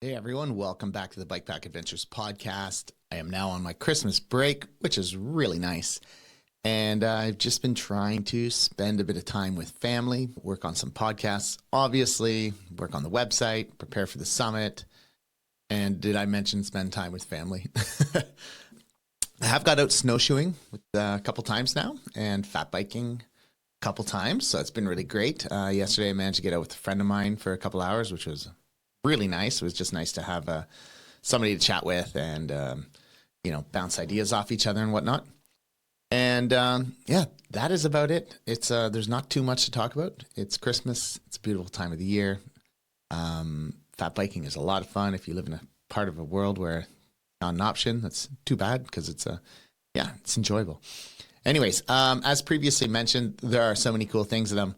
Hey everyone, welcome back to the Bikepack Adventures Podcast. I am now on my Christmas break, which is really nice. And I've just been trying to spend a bit of time with family, work on some podcasts, obviously, work on the website, prepare for the summit. And did I mention spend time with family? I have got out snowshoeing a couple times now and fat biking a couple times. So it's been really great. Yesterday I managed to get out with a friend of mine for a couple hours, which was really nice. It was just nice to have somebody to chat with and, bounce ideas off each other and whatnot. And that is about it. It's there's not too much to talk about. It's Christmas. It's a beautiful time of the year. Fat biking is a lot of fun. If you live in a part of a world where it's not an option, that's too bad because it's enjoyable. Anyways, as previously mentioned, there are so many cool things that I'm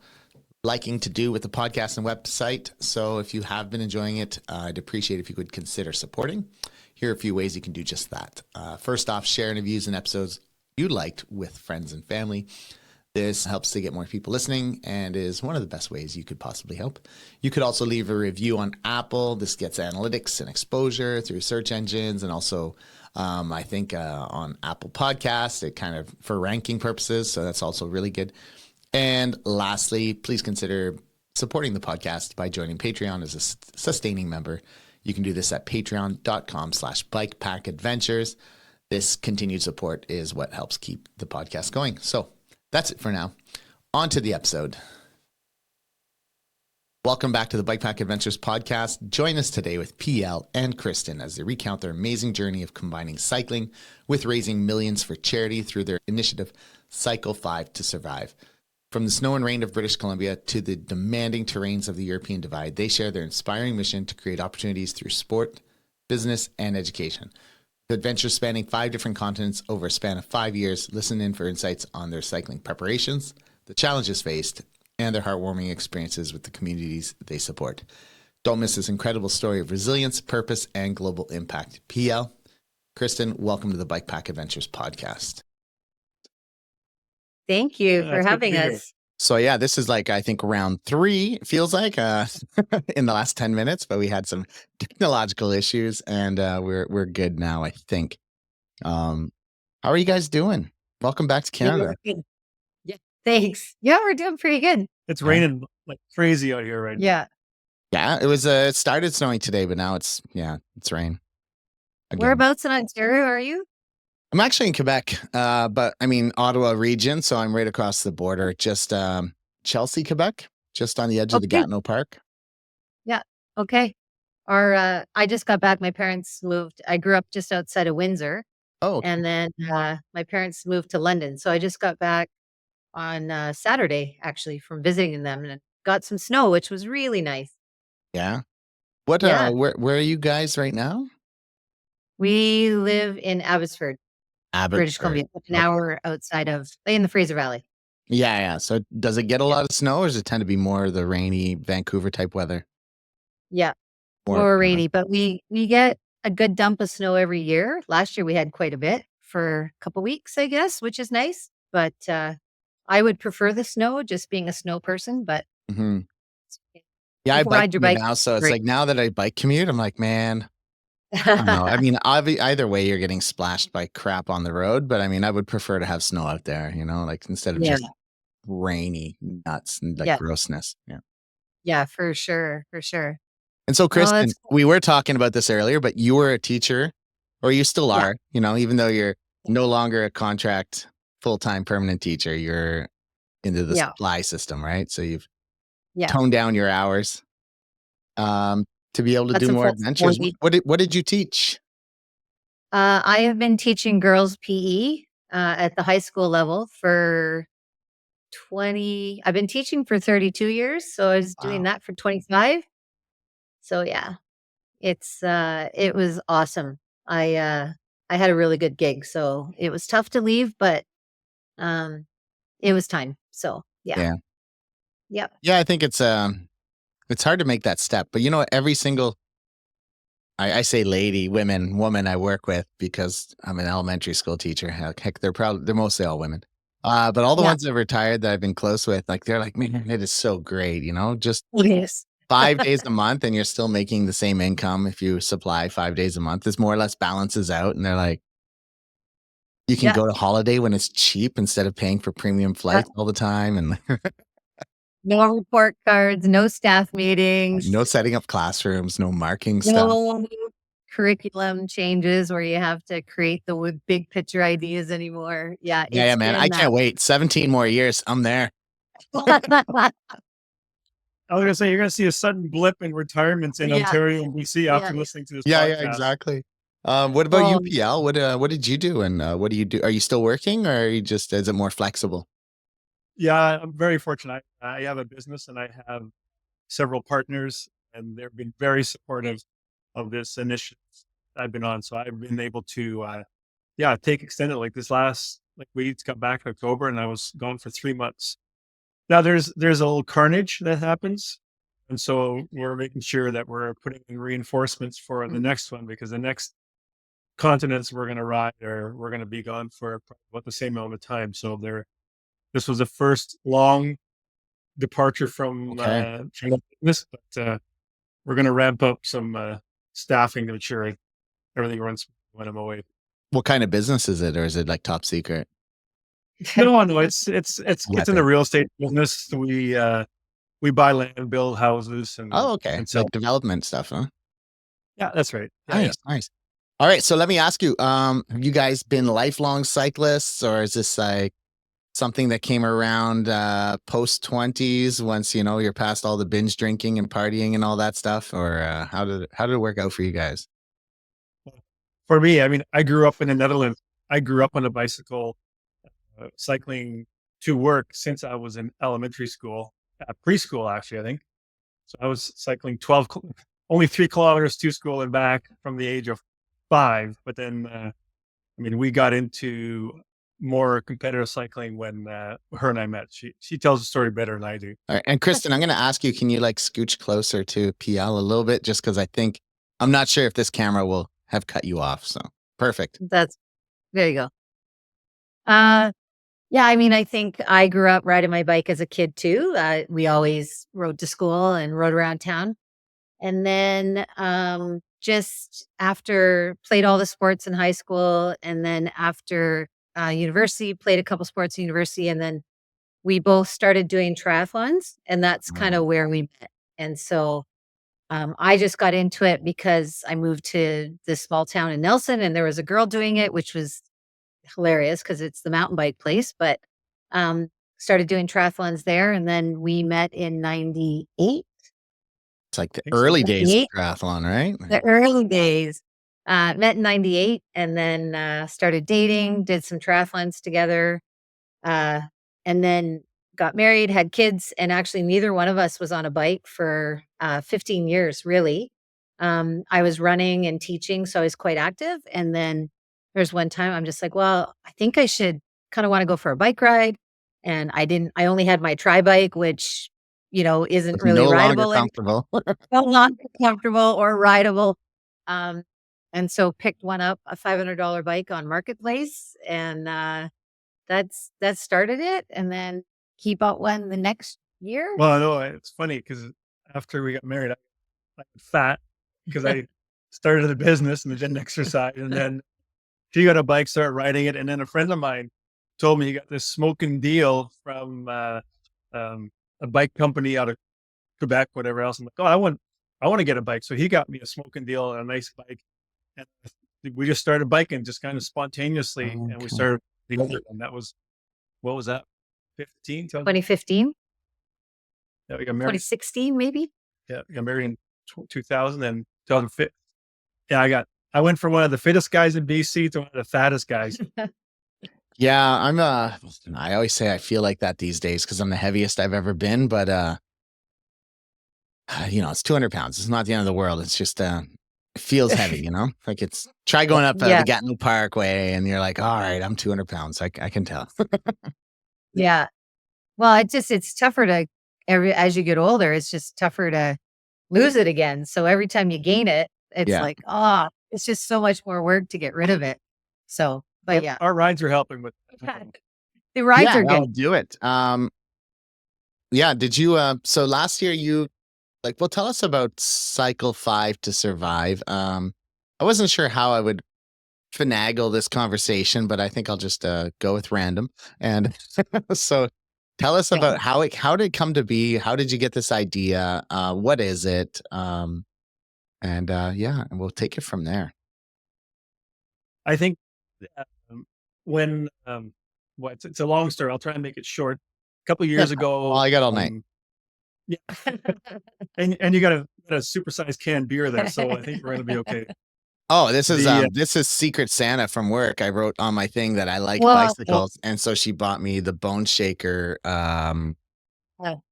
liking to do with the podcast and website. So if you have been enjoying it, I'd appreciate if you could consider supporting. Here are a few ways you can do just that. First off, share interviews and episodes you liked with friends and family. This helps to get more people listening and is one of the best ways you could possibly help. You could also leave a review on Apple. This gets analytics and exposure through search engines, and also I think on Apple Podcasts, it kind of for ranking purposes. So that's also really good. And lastly, please consider supporting the podcast by joining Patreon as a sustaining member. You can do this at patreon.com/bikepackadventures. This continued support is what helps keep the podcast going. So that's it for now. On to the episode. Welcome back to the Bikepack Adventures Podcast. Join us today with PL and Kristen as they recount their amazing journey of combining cycling with raising millions for charity through their initiative, Cycle 5 to Survive. From the snow and rain of British Columbia to the demanding terrains of the European Divide, they share their inspiring mission to create opportunities through sport, business, and education. With adventures spanning 5 different continents over a span of 5 years, listen in for insights on their cycling preparations, the challenges faced, and their heartwarming experiences with the communities they support. Don't miss this incredible story of resilience, purpose, and global impact. PL, Kristen, welcome to the Bikepack Adventures Podcast. Thank you for having us. So yeah, this is like, I think round 3, it feels like, in the last 10 minutes, but we had some technological issues and we're good now, I think. How are you guys doing? Welcome back to Canada. Yeah, thanks. Yeah, we're doing pretty good. It's raining like crazy out here right now. Yeah. Yeah, it started snowing today, but now it's rain. Again. Whereabouts in Ontario are you? I'm actually in Quebec, but I mean Ottawa region, so I'm right across the border, just Chelsea, Quebec, just on the edge of the Gatineau Park. Yeah. Okay. I just got back. My parents moved. I grew up just outside of Windsor. Oh. Okay. And then my parents moved to London. So I just got back on Saturday, actually, from visiting them, and got some snow, which was really nice. Yeah. Where are you guys right now? We live in Abbotsford. British Columbia, an hour outside of in the Fraser Valley. Yeah. So does it get a lot of snow, or does it tend to be more the rainy Vancouver type weather? Yeah, more rainy, but we get a good dump of snow every year. Last year we had quite a bit for a couple weeks, I guess, which is nice. But I would prefer the snow, just being a snow person. But yeah, I bike now, so it's like now that I bike commute, I'm like, man. I don't know. I mean, either way, you're getting splashed by crap on the road, but I mean, I would prefer to have snow out there, like instead of just rainy nuts and grossness. Yeah. Yeah, for sure. For sure. And so, Kristen, we were talking about this earlier, but you were a teacher, or you still are, even though you're no longer a contract full-time permanent teacher, you're into the supply system, right? So you've toned down your hours. To be able to do more adventures. What did you teach? I have been teaching girls PE at the high school level for I've been teaching for 32 years. So I was doing that for 25. So yeah, it was awesome. I had a really good gig, so it was tough to leave, but it was time. So yeah. Yeah, I think it's hard to make that step, but every single, I say woman I work with, because I'm an elementary school teacher. Heck, they're mostly all women. But all the ones that have retired that I've been close with, like, they're like, man, it is so great, just 5 days a month and you're still making the same income if you supply 5 days a month. This more or less balances out. And they're like, you can go to holiday when it's cheap instead of paying for premium flights all the time. And no report cards, no staff meetings, no setting up classrooms, no marking stuff. no curriculum changes where you have to create the big picture ideas anymore. Yeah. Yeah, man. I can't wait. 17 more years. I'm there. I was going to say, you're going to see a sudden blip in retirements in Ontario and BC after listening to this podcast. Yeah, exactly. What about you, PL? What did you do? And what do you do? Are you still working, or are you just, is it more flexible? Yeah, I'm very fortunate. I have a business and I have several partners, and they've been very supportive of this initiative I've been on. So I've been able to, take extended, like this last, we got back in October and I was gone for 3 months. Now there's a little carnage that happens. And so we're making sure that we're putting in reinforcements for the next one, because the next continents we're going to ride, or we're going to be gone for about the same amount of time. So this was the first long departure from this, but we're going to ramp up some staffing to ensure everything runs when I'm away. What kind of business is it, or is it like top secret? No, it's in the real estate business. We buy land, build houses, and and so like development stuff, huh? Yeah, that's right. Nice. All right, so let me ask you: have you guys been lifelong cyclists, or is this like something that came around post 20s, once you're past all the binge drinking and partying and all that stuff, or how did it work out for you guys? For me, I mean, I grew up in the Netherlands. I grew up on a bicycle, cycling to work since I was in elementary school, preschool actually, I think. So I was cycling only 3 kilometers to school and back from the age of 5. But then, we got into more competitive cycling when her and I met. She tells the story better than I do. All right. And Kristen, I'm going to ask you, can you scooch closer to PL a little bit, just because I'm not sure if this camera will have cut you off. So perfect. There you go. I think I grew up riding my bike as a kid too. We always rode to school and rode around town. And then just after played all the sports in high school, and then after university, played a couple sports in university, and then we both started doing triathlons, and that's kind of where we met. And so I just got into it because I moved to this small town in Nelson, and there was a girl doing it, which was hilarious because it's the mountain bike place, but started doing triathlons there. And then we met in 98. It's like the early days of triathlon, right? The early days. Met in 98, and then started dating, did some triathlons together, and then got married, had kids, and actually neither one of us was on a bike for 15 years, really. I was running and teaching, so I was quite active. And then there's one time I'm just like, well, I think I should kind of want to go for a bike ride. And I only had my tri bike, which, isn't It's really no rideable. longer comfortable. No longer comfortable or rideable. And so picked one up, a $500 bike on Marketplace. And that started it. And then he bought one the next year. Well, no, it's funny because after we got married, I got fat because I started the business and didn't exercise. And then she got a bike, started riding it. And then a friend of mine told me he got this smoking deal from a bike company out of Quebec, whatever else. I'm like, oh, I want to get a bike. So he got me a smoking deal and a nice bike. And we just started biking just kind of spontaneously. Okay. And we started together. And that was, what was that? 2015? Yeah, we got married. 2016, maybe? Yeah, we got married in 2000 and 2005. Yeah, I went from one of the fittest guys in BC to one of the fattest guys. Yeah, I always say I feel like that these days because I'm the heaviest I've ever been, but it's 200 pounds. It's not the end of the world. It's just, it feels heavy, like try going up the Gatineau Parkway and you're like, all right, I'm 200 pounds. I can tell. Yeah. Well, it's tougher as you get older, it's just tougher to lose it again. So every time you gain it, it's like, it's just so much more work to get rid of it. So, but our rides are helping with the rides are good. I'll do it. Did you, so last year you like, well, tell us about Cycle 5 to Survive. I wasn't sure how I would finagle this conversation, but I think I'll just go with random. And so tell us Yeah. about how did it come to be? How did you get this idea? What is it? And we'll take it from there. I think when well, it's a long story. I'll try and make it short. A couple of years ago, Well, I got all night. yeah, and you got a supersized canned beer there, so I think we're gonna be okay. Oh, this is The this is Secret Santa from work. I wrote on my thing that I like Well, bicycles, and so she bought me the Bone Shaker oh, that's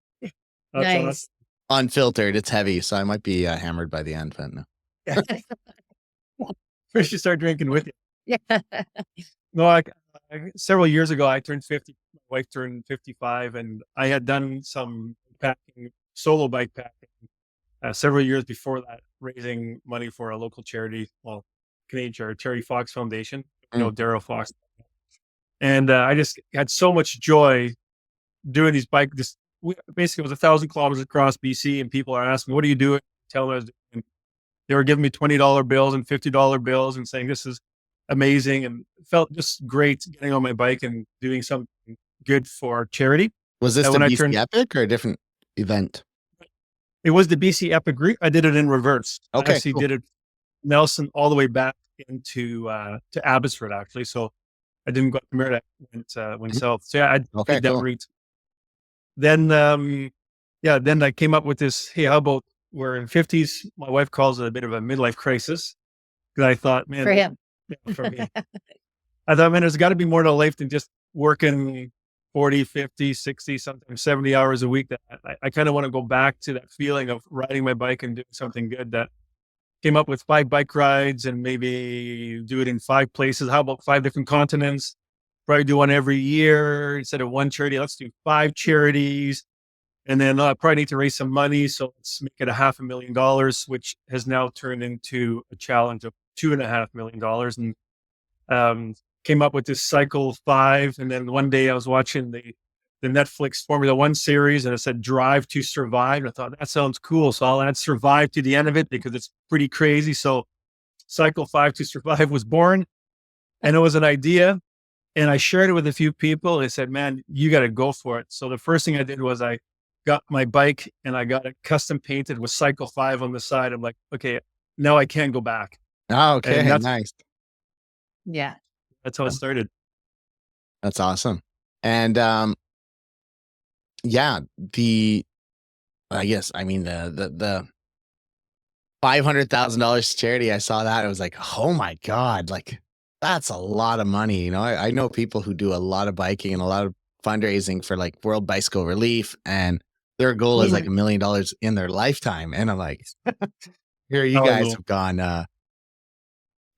nice. unfiltered. It's heavy, so I might be hammered by the end. But no. we should start drinking with you. Yeah. No, several years ago, I turned 50. My wife turned 55, and I had done some solo bike packing several years before that, raising money for a local charity, well, Canadian Terry Fox Foundation, Daryl Fox. And I just had so much joy doing these basically, it was 1,000 kilometers across BC, and people are asking, "What are you doing?" Tell them I was doing. They were giving me $20 bills and $50 bills and saying, "This is amazing," and it felt just great getting on my bike and doing something good for charity. Was this And the when I BC turned, Epic or a different event? it was the BC Epic Group. I did it in reverse. I Okay, actually cool. did it Nelson all the way back into to Abbotsford, actually. So I didn't go to Merida, went south. So yeah, I Okay, did that cool. route. Then then I came up with this, hey, how about we're in 50s? My wife calls it a bit of a midlife crisis. Because I thought, For man, him. for me, I thought, man, there's got to be more to life than just working 40, 50, 60, sometimes 70 hours a week. That I kind of want to go back to that feeling of riding my bike and doing something good. That came up with 5 bike rides and maybe do it in 5 places. How about 5 different continents? Probably do one every year instead of one charity. Let's do 5 charities. And then I probably need to raise some money. So let's make it $500,000, which has now turned into a challenge of $2.5 million. And came up with this Cycle 5. And then one day I was watching the Netflix Formula One series, and it said Drive to Survive. And I thought, that sounds cool. So I'll add Survive to the end of it because it's pretty crazy. So Cycle 5 to Survive was born, and it was an idea. And I shared it with a few people. They said, man, you got to go for it. So the first thing I did was I got my bike and I got it custom painted with Cycle 5 on the side. I'm like, okay, now I can't go back. Oh, okay, And nice. Yeah. that's how it started. That's awesome. And yeah, the $500,000 charity, I saw that. I was like, oh my God, like that's a lot of money. You know, I know people who do a lot of biking and a lot of fundraising for like World Bicycle Relief, and their goal is like $1 million in their lifetime. And I'm like, here, you guys have gone,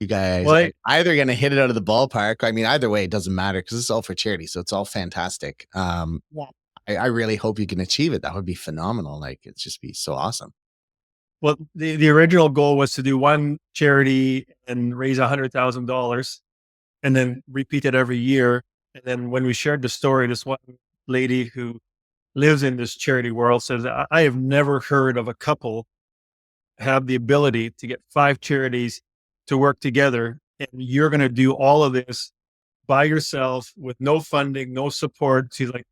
you guys Well, are either going to hit it out of the ballpark. I mean, either way, it doesn't matter because it's all for charity. So it's all fantastic. Yeah. I really hope you can achieve it. That would be phenomenal. Like, it'd just be so awesome. Well, the original goal was to do one charity and raise $100,000 and then repeat it every year. And then when we shared the story, this one lady who lives in this charity world says, I have never heard of a couple have the ability to get 5 charities to work together. And you're going to do all of this by yourself with no funding, no support. She's like,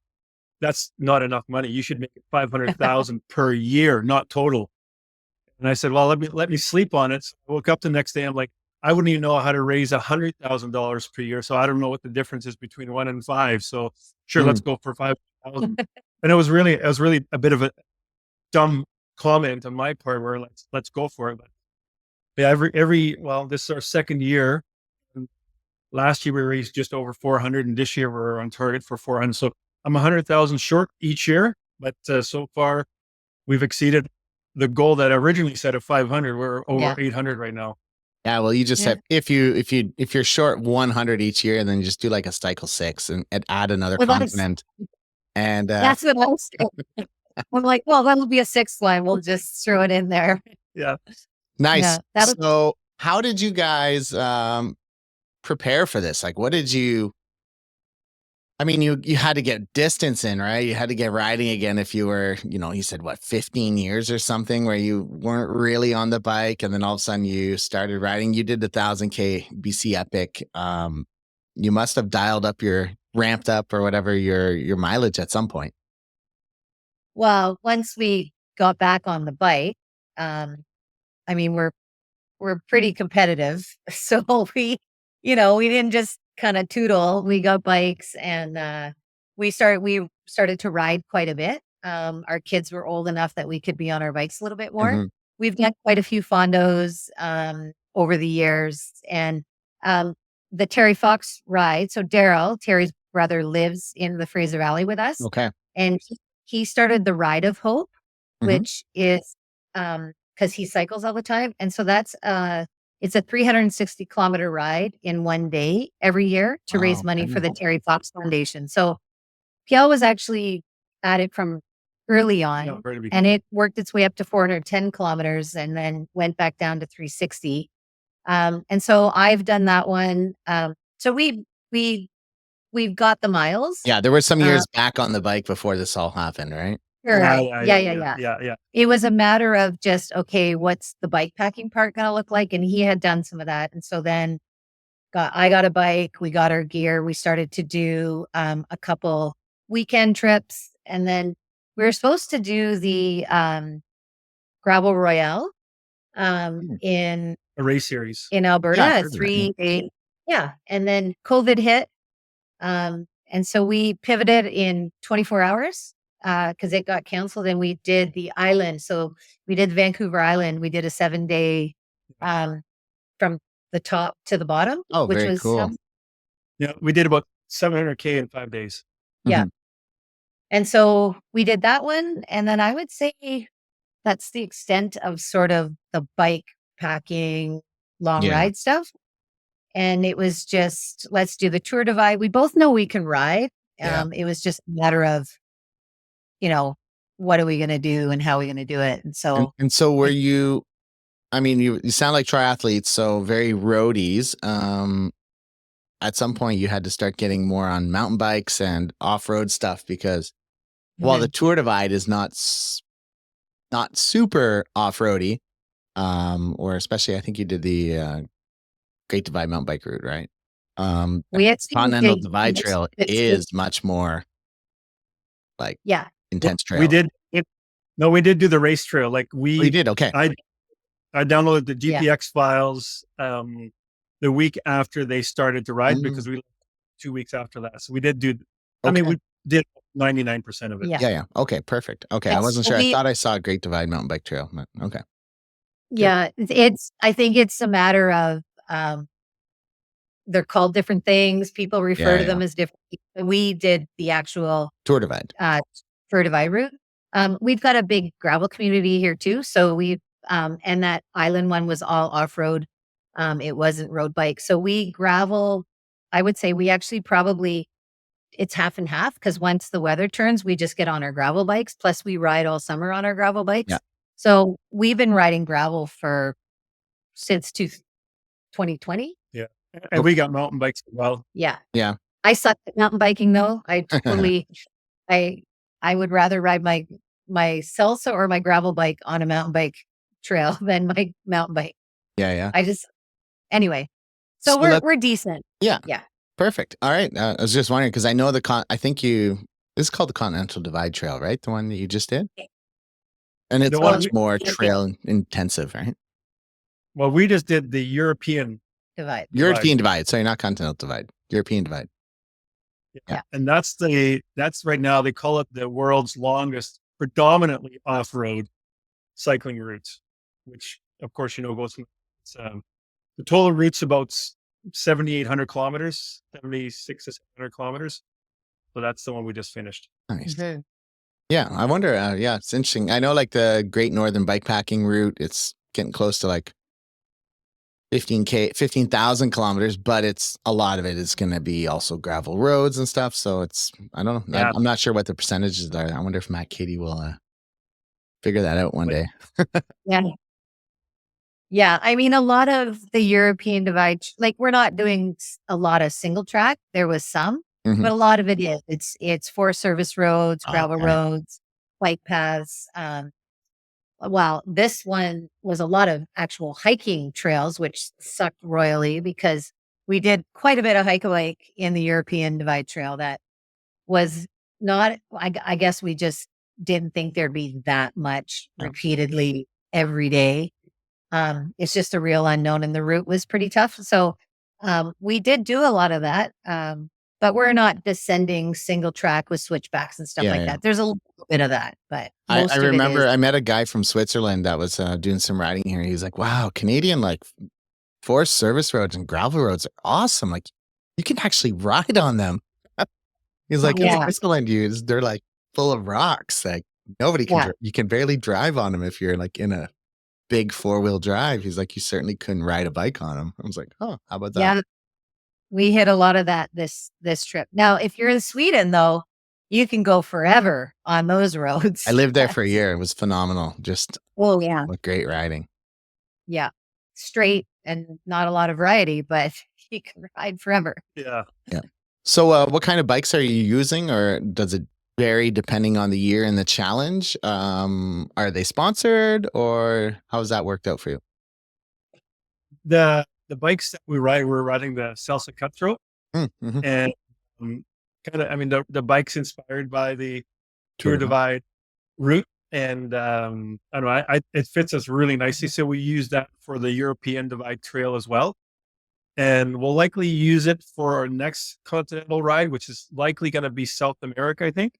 that's not enough money. You should make it 500,000 per year, not total. And I said, well, let me sleep on it. So I woke up the next day. I'm like, I wouldn't even know how to raise $100,000 per year. So I don't know what the difference is between 1 and 5. So sure, let's go for 5,000. And it was really a bit of a dumb comment on my part where let's go for it. But yeah, this is our second year. And last year we raised just over 400, and this year we're on target for 400. So I'm 100,000 short each year, but so far we've exceeded the goal that I originally set of 500. We're over 800 right now. Yeah, well, you just said if you're short 100 each year, then just do like a Cycle 6 and add another continent. And that's what I was saying. I'm like, well, that'll be a 6th one. We'll just throw it in there. Yeah. Nice. Yeah, so how did you guys prepare for this? Like, what did you I mean, you had to get distance in, right? You had to get riding again if you were, you said what, 15 years or something where you weren't really on the bike, and then all of a sudden you started riding. You did the 1,000K BC Epic. You must have ramped up or whatever your mileage at some point. Well, once we got back on the bike, I mean, we're pretty competitive. So we didn't just kind of tootle. We got bikes and we started to ride quite a bit. Our kids were old enough that we could be on our bikes a little bit more. Mhm. We've done quite a few fondos over the years. And the Terry Fox ride. So Terry's brother, lives in the Fraser Valley with us. Okay. And he started the Ride of Hope, Mhm. which is because he cycles all the time. And so it's a 360-kilometer ride in one day every year to raise Wow, money okay. for the Terry Fox Foundation. So PL was actually at it from early on, Yeah, very big. and it worked its way up to 410 kilometers and then went back down to 360. And so I've done that one. So we've got the miles. Yeah, there were some years back on the bike before this all happened, right? Right. Yeah. Yeah. It was a matter of just, okay, what's the bike packing part going to look like? And he had done some of that. And so then I got a bike, we got our gear, we started to do a couple weekend trips. And then we were supposed to do the Gravel Royale in A race series. Alberta, Yeah, I've a heard of that, 3-day. Yeah. And then COVID hit. And so we pivoted in 24 hours because it got canceled, and we did the island. So we did Vancouver Island. We did a 7-day from the top to the bottom. Oh, which very was cool. Yeah, we did about 700K in 5 days. Yeah. Mhm. And so we did that one. And then I would say that's the extent of sort of the bike packing long Yeah. ride stuff. And it was just, let's do the Tour Divide. We both know we can ride. Yeah. It was just a matter of, what are we going to do and how are we going to do it? And so, And so were you, I mean, you sound like triathletes, so very roadies. At some point you had to start getting more on mountain bikes and off-road stuff because while the Tour Divide is not super off-roady, or especially I think you did the Great Divide mountain bike route, right? we actually Continental did- Divide Trail is much more like yeah. intense trail. We did. We did do the race trail. Like Oh, you did? Okay. I downloaded the Yeah. GPX files the week after they started to ride because we 2 weeks after that. So we did do. I mean, Okay. we did 99% of it. Yeah. Okay, perfect. Okay, I And wasn't so sure. I we- thought I saw a Great Divide mountain bike trail. But okay. Yeah. I think it's a matter of, they're called different things. People refer to them as different. We did the actual Tour Divide. Tour Divide route. We've got a big gravel community here too. So and that island one was all off-road. It wasn't road bike. So we gravel, I would say we actually probably, it's half and half because once the weather turns, we just get on our gravel bikes. Plus we ride all summer on our gravel bikes. Yeah. So we've been riding gravel since 2020. Yeah. And we got mountain bikes as well. Yeah. Yeah. I suck at mountain biking though. I totally, I would rather ride my salsa or my gravel bike on a mountain bike trail than my mountain bike. Yeah. Anyway, so we're decent. Yeah. Yeah. Perfect. All right. I was just wondering because I know I think this is called the Continental Divide Trail, right? The one that you just did? And it's The one much more trail intensive, right? Well, we just did the European Divide. European Divide. Sorry, not Continental Divide. European Divide. Yeah. And that's right now, they call it the world's longest, predominantly off-road cycling route, which of course, goes from, the total route's about 7,800 kilometers, 76 to 700 kilometers. So that's the one we just finished. Nice. Mhm. Yeah. I wonder. Yeah, it's interesting. I know like the Great Northern Bikepacking route, it's getting close to like 15,000 kilometers, but a lot of it is going to be also gravel roads and stuff. So I don't know. Yeah. I'm not sure what the percentages are. I wonder if Matt Katie will figure that out one day. Yeah. Yeah. I mean, a lot of the European Divide, like we're not doing a lot of single track. There was some, Mhm. but a lot of it is. It's for service roads, gravel Okay. roads, bike paths. Well, this one was a lot of actual hiking trails, which sucked royally because we did quite a bit of hike a bike in the European Divide Trail that was not, I guess we just didn't think there'd be that much Yeah. repeatedly every day. It's just a real unknown, and the route was pretty tough. So we did do a lot of that, but we're not descending single track with switchbacks and stuff Yeah, like yeah. that. There's a little bit of that, but I most of it remember is. I met a guy from Switzerland that was doing some riding here. He's like, "Wow, Canadian like forest service roads and gravel roads are awesome. Like, you can actually ride on them." He's like, "In Yeah, Switzerland, they're like full of rocks. Like nobody can. yeah, You can barely drive on them if you're like in a big 4-wheel drive." He's like, "You certainly couldn't ride a bike on them." I was like, "Oh, how about that?" yeah. We hit a lot of that this trip. Now, if you're in Sweden, though, you can go forever on those I roads. lived there for a year. It was phenomenal. Just Oh yeah, what great riding. yeah, straight and not a lot of variety, but you can ride forever. Yeah. Yeah. So, what kind of bikes are you using, or does it vary depending on the year and the challenge? Are they sponsored, or how's that worked out for you? The bikes that we ride, we're riding the Salsa Cutthroat, Mm-hmm. and kind of, I mean, the bike's inspired by the Tour Tour de Divide route, and I don't know, it fits us really nicely. So we use that for the European Divide Trail as well, and we'll likely use it for our next continental ride, which is likely going to be South America, I think.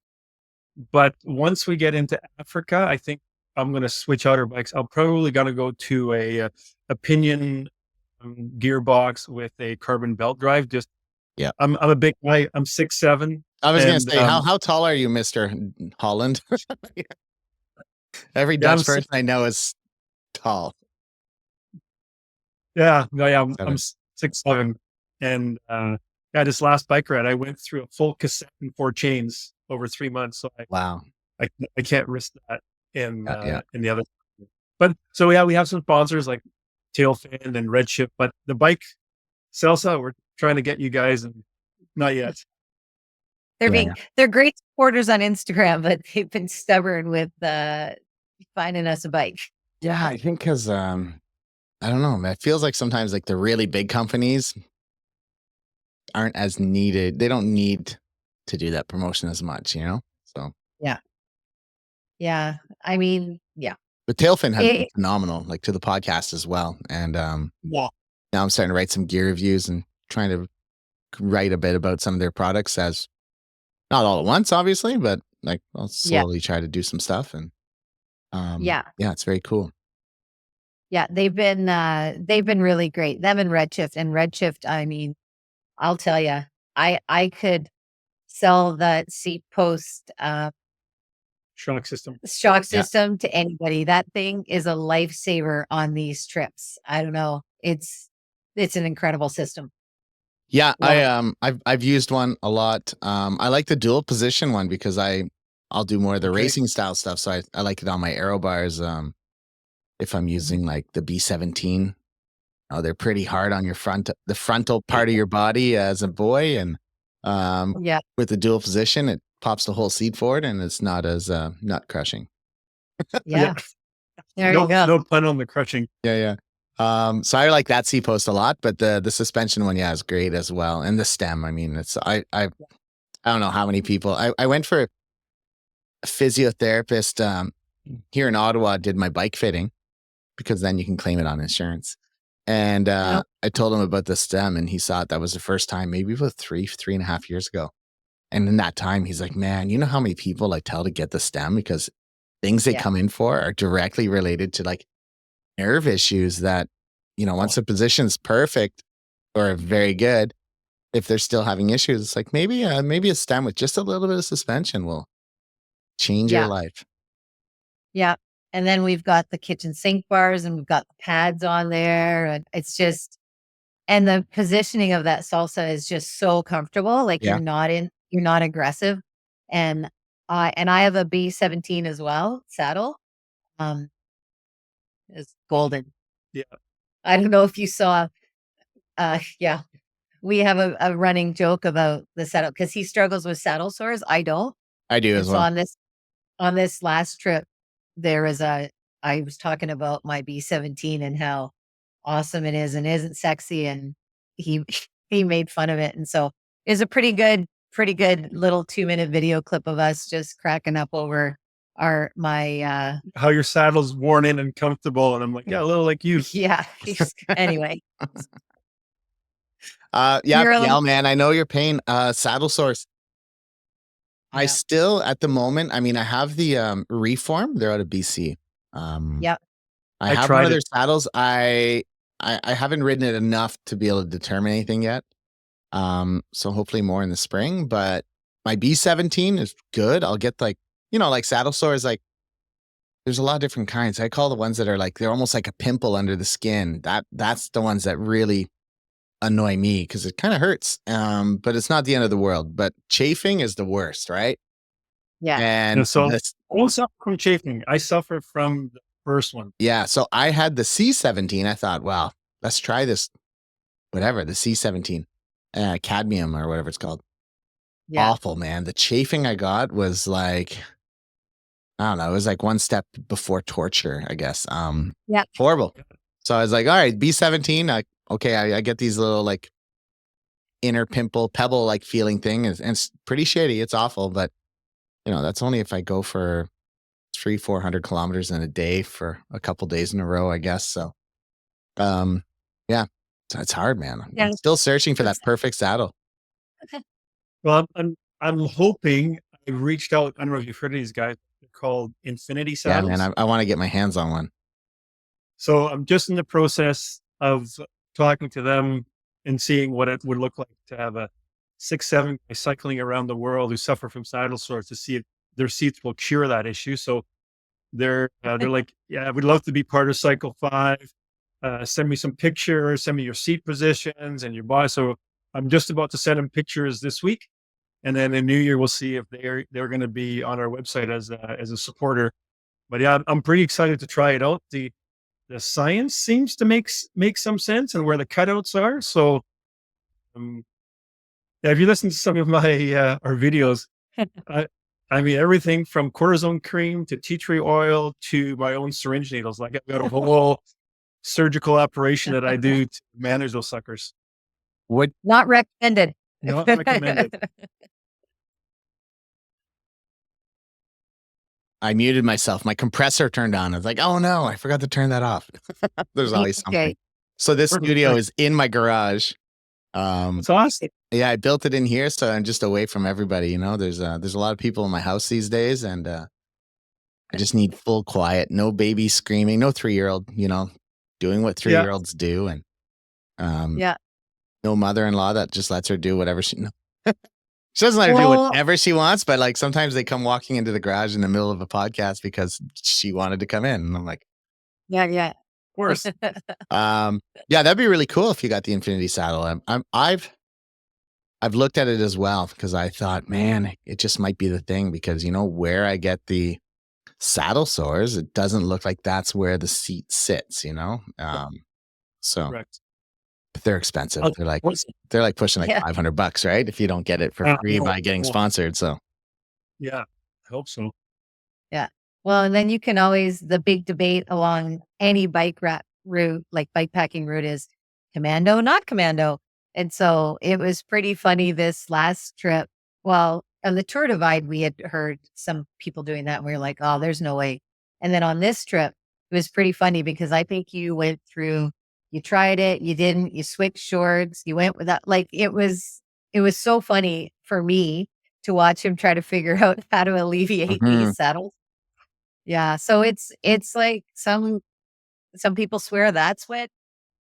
But once we get into Africa, I think I'm going to switch out our bikes. I'm probably going to go to a pinion gearbox with a carbon belt drive. Just Yeah. I'm a big guy. I'm 6'7", I was gonna and say, how tall are you, Mister Holland? Every yeah, Dutch person I know is tall. I'm 6'7", and yeah, this last bike ride, I went through a full cassette and 4 chains over 3 months. So Wow. I can't risk that Yeah. in the other. But so yeah, we have some sponsors like Tailin and Redshift, but the bike Salsa, we're trying to get you guys, and not yet. Yeah. They're great supporters on Instagram, but they've been stubborn with finding us a bike. Yeah, I think because I don't know, man. It feels like sometimes like the really big companies aren't as needed. They don't need to do that promotion as much, you know? So, Yeah, yeah. I mean, yeah. but Tailfin has been It, phenomenal, like to the podcast as well. And Yeah. now I'm starting to write some gear reviews and trying to write a bit about some of their products as not all at once, obviously, but like I'll yeah, slowly try to do some stuff. And yeah, yeah, it's very cool. yeah. They've been really great. Them and Redshift. I mean, I'll tell you, I could sell that seat post Shock system. shock Yeah. system to anybody. That thing is a lifesaver on these trips. I don't know. It's an incredible system. Yeah, Love it. I've used one a lot. I like the dual position one because I'll do more of the Okay. racing style stuff. So I like it on my aero bars. If I'm using like the B17, oh, they're pretty hard on your the frontal part of your body as a boy, and Yeah, with the dual position, it pops the whole seat forward, and it's not as nut crushing. yeah. There No, you go. no pun on the crushing. Yeah, yeah. So I like that seat post a lot, but the suspension one, yeah, is great as well, and the stem. I mean, it's I don't know how many people I went for a physiotherapist here in Ottawa, did my bike fitting because then you can claim it on insurance. And Yep. I told him about the stem, and he saw it. That was the first time, maybe about 3.5 years ago. And in that time, he's like, "Man, you know how many people I tell to get the stem because things they Yeah. come in for are directly related to like nerve issues that, once the position's perfect or very good, if they're still having issues, it's like maybe a stem with just a little bit of suspension will change your Yeah. life." Yeah. And then we've got the kitchen sink bars and we've got the pads on there. And it's just, and the positioning of that salsa is just so comfortable. Like Yeah. you're not aggressive. And I have a B17 as well, saddle. It's golden. Yeah. I don't know if you saw, yeah, we have a running joke about the saddle because he struggles with saddle sores. I don't. I do And as so well. on this last trip, I was talking about my B17 and how awesome it is and isn't sexy, and he he made fun of it. And so it's a pretty good little 2-minute video clip of us just cracking up over my How your saddle's worn in and comfortable. And I'm like, yeah, a little like you. yeah. Anyway, Yeah, man, I know your pain. Saddle sores. I Yeah. still, at the moment, I mean, I have the Reform. They're out of BC. Yep. I I have one tried of their it. saddles. I haven't ridden it enough to be able to determine anything yet. So hopefully more in the spring. But my B17 is good. I'll get like saddle sores. Like there's a lot of different kinds. I call the ones that are like they're almost like a pimple under the skin. That's the ones that really annoy me because it kind of hurts. But it's not the end of the world. But chafing is the worst, right? Yeah. And So this, I don't suffer from chafing. I suffer from the first one. yeah. So I had the C17. I thought, well, let's try this. Whatever the C17, cadmium or whatever it's called. Yeah. Awful, man. The chafing I got was like, I don't know. It was like one step before torture, I guess. Yeah. Horrible. So I was like, all right, B17. Okay, I get these little like inner pebble like feeling thing, and it's pretty shitty. It's awful, but that's only if I go for 300-400 kilometers in a day for a couple days in a row, I guess. So, yeah, so it's hard, man. Yeah. I'm still searching for that perfect saddle. Well, I'm hoping I reached out. I don't know if you've heard of these guys. They're called Infinity Saddles. Yeah, man. I want to get my hands on one. So I'm just in the process of talking to them and seeing what it would look like to have a 6'7" guy cycling around the world who suffer from saddle sores to see if their seats will cure that issue. So they're like, yeah, we'd love to be part of Cycle 5. Send me some pictures, send me your seat positions and your body. So I'm just about to send them pictures this week. And then in New Year, we'll see if they're going to be on our website as a supporter. But yeah, I'm pretty excited to try it out. The science seems to make some sense and where the cutouts are. So, yeah, if you listen to some of my our videos, I mean everything from cortisone cream to tea tree oil to my own syringe needles. Like I've got a whole surgical operation that I do to manage those suckers. Not recommended. Not recommended. I muted myself. My compressor turned on. I was like, oh no, I forgot to turn that off. There's always something. Okay. So this studio is in my garage. It's awesome. Yeah, I built it in here, so I'm just away from everybody. There's a lot of people in my house these days, and I just need full quiet. No baby screaming. No 3-year-old. Doing what 3-year-olds do, and Yeah. no mother-in-law that just lets her do whatever she. She doesn't let her do whatever she wants, but like sometimes they come walking into the garage in the middle of a podcast because she wanted to come in, and I'm like, Yeah. Of course. yeah, that'd be really cool if you got the Infinity saddle. I've looked at it as well because I thought, man, it just might be the thing because where I get the saddle sores, it doesn't look like that's where the seat sits. So Correct. but they're expensive. They're like pushing like Yeah. $500, right? If you don't get it for free by getting sponsored. So Yeah, I hope so. Yeah. Well, and then you can always, the big debate along any bike route, like bikepacking route, is commando, not commando. And so it was pretty funny this last trip. Well, on the Tour Divide, we had heard some people doing that and we were like, oh, there's no way. And then on this trip, it was pretty funny because I think you went through, you tried it, you didn't, you switched shorts, you went with that. Like it was so funny for me to watch him try to figure out how to alleviate these saddles. Yeah. So it's like some people swear that's what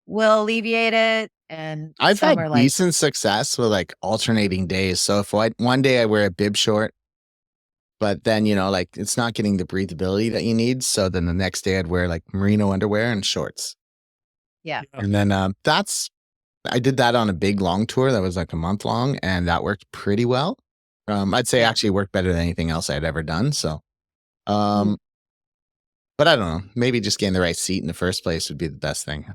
will alleviate it. And I've some had are like, decent success with like alternating days. So if one day I wear a bib short, but then, like it's not getting the breathability that you need. So then the next day I'd wear like merino underwear and shorts. yeah. And then I did that on a big long tour that was like a month long, and that worked pretty well. I'd say actually worked better than anything else I'd ever done. So, but I don't know, maybe just getting the right seat in the first place would be the best thing.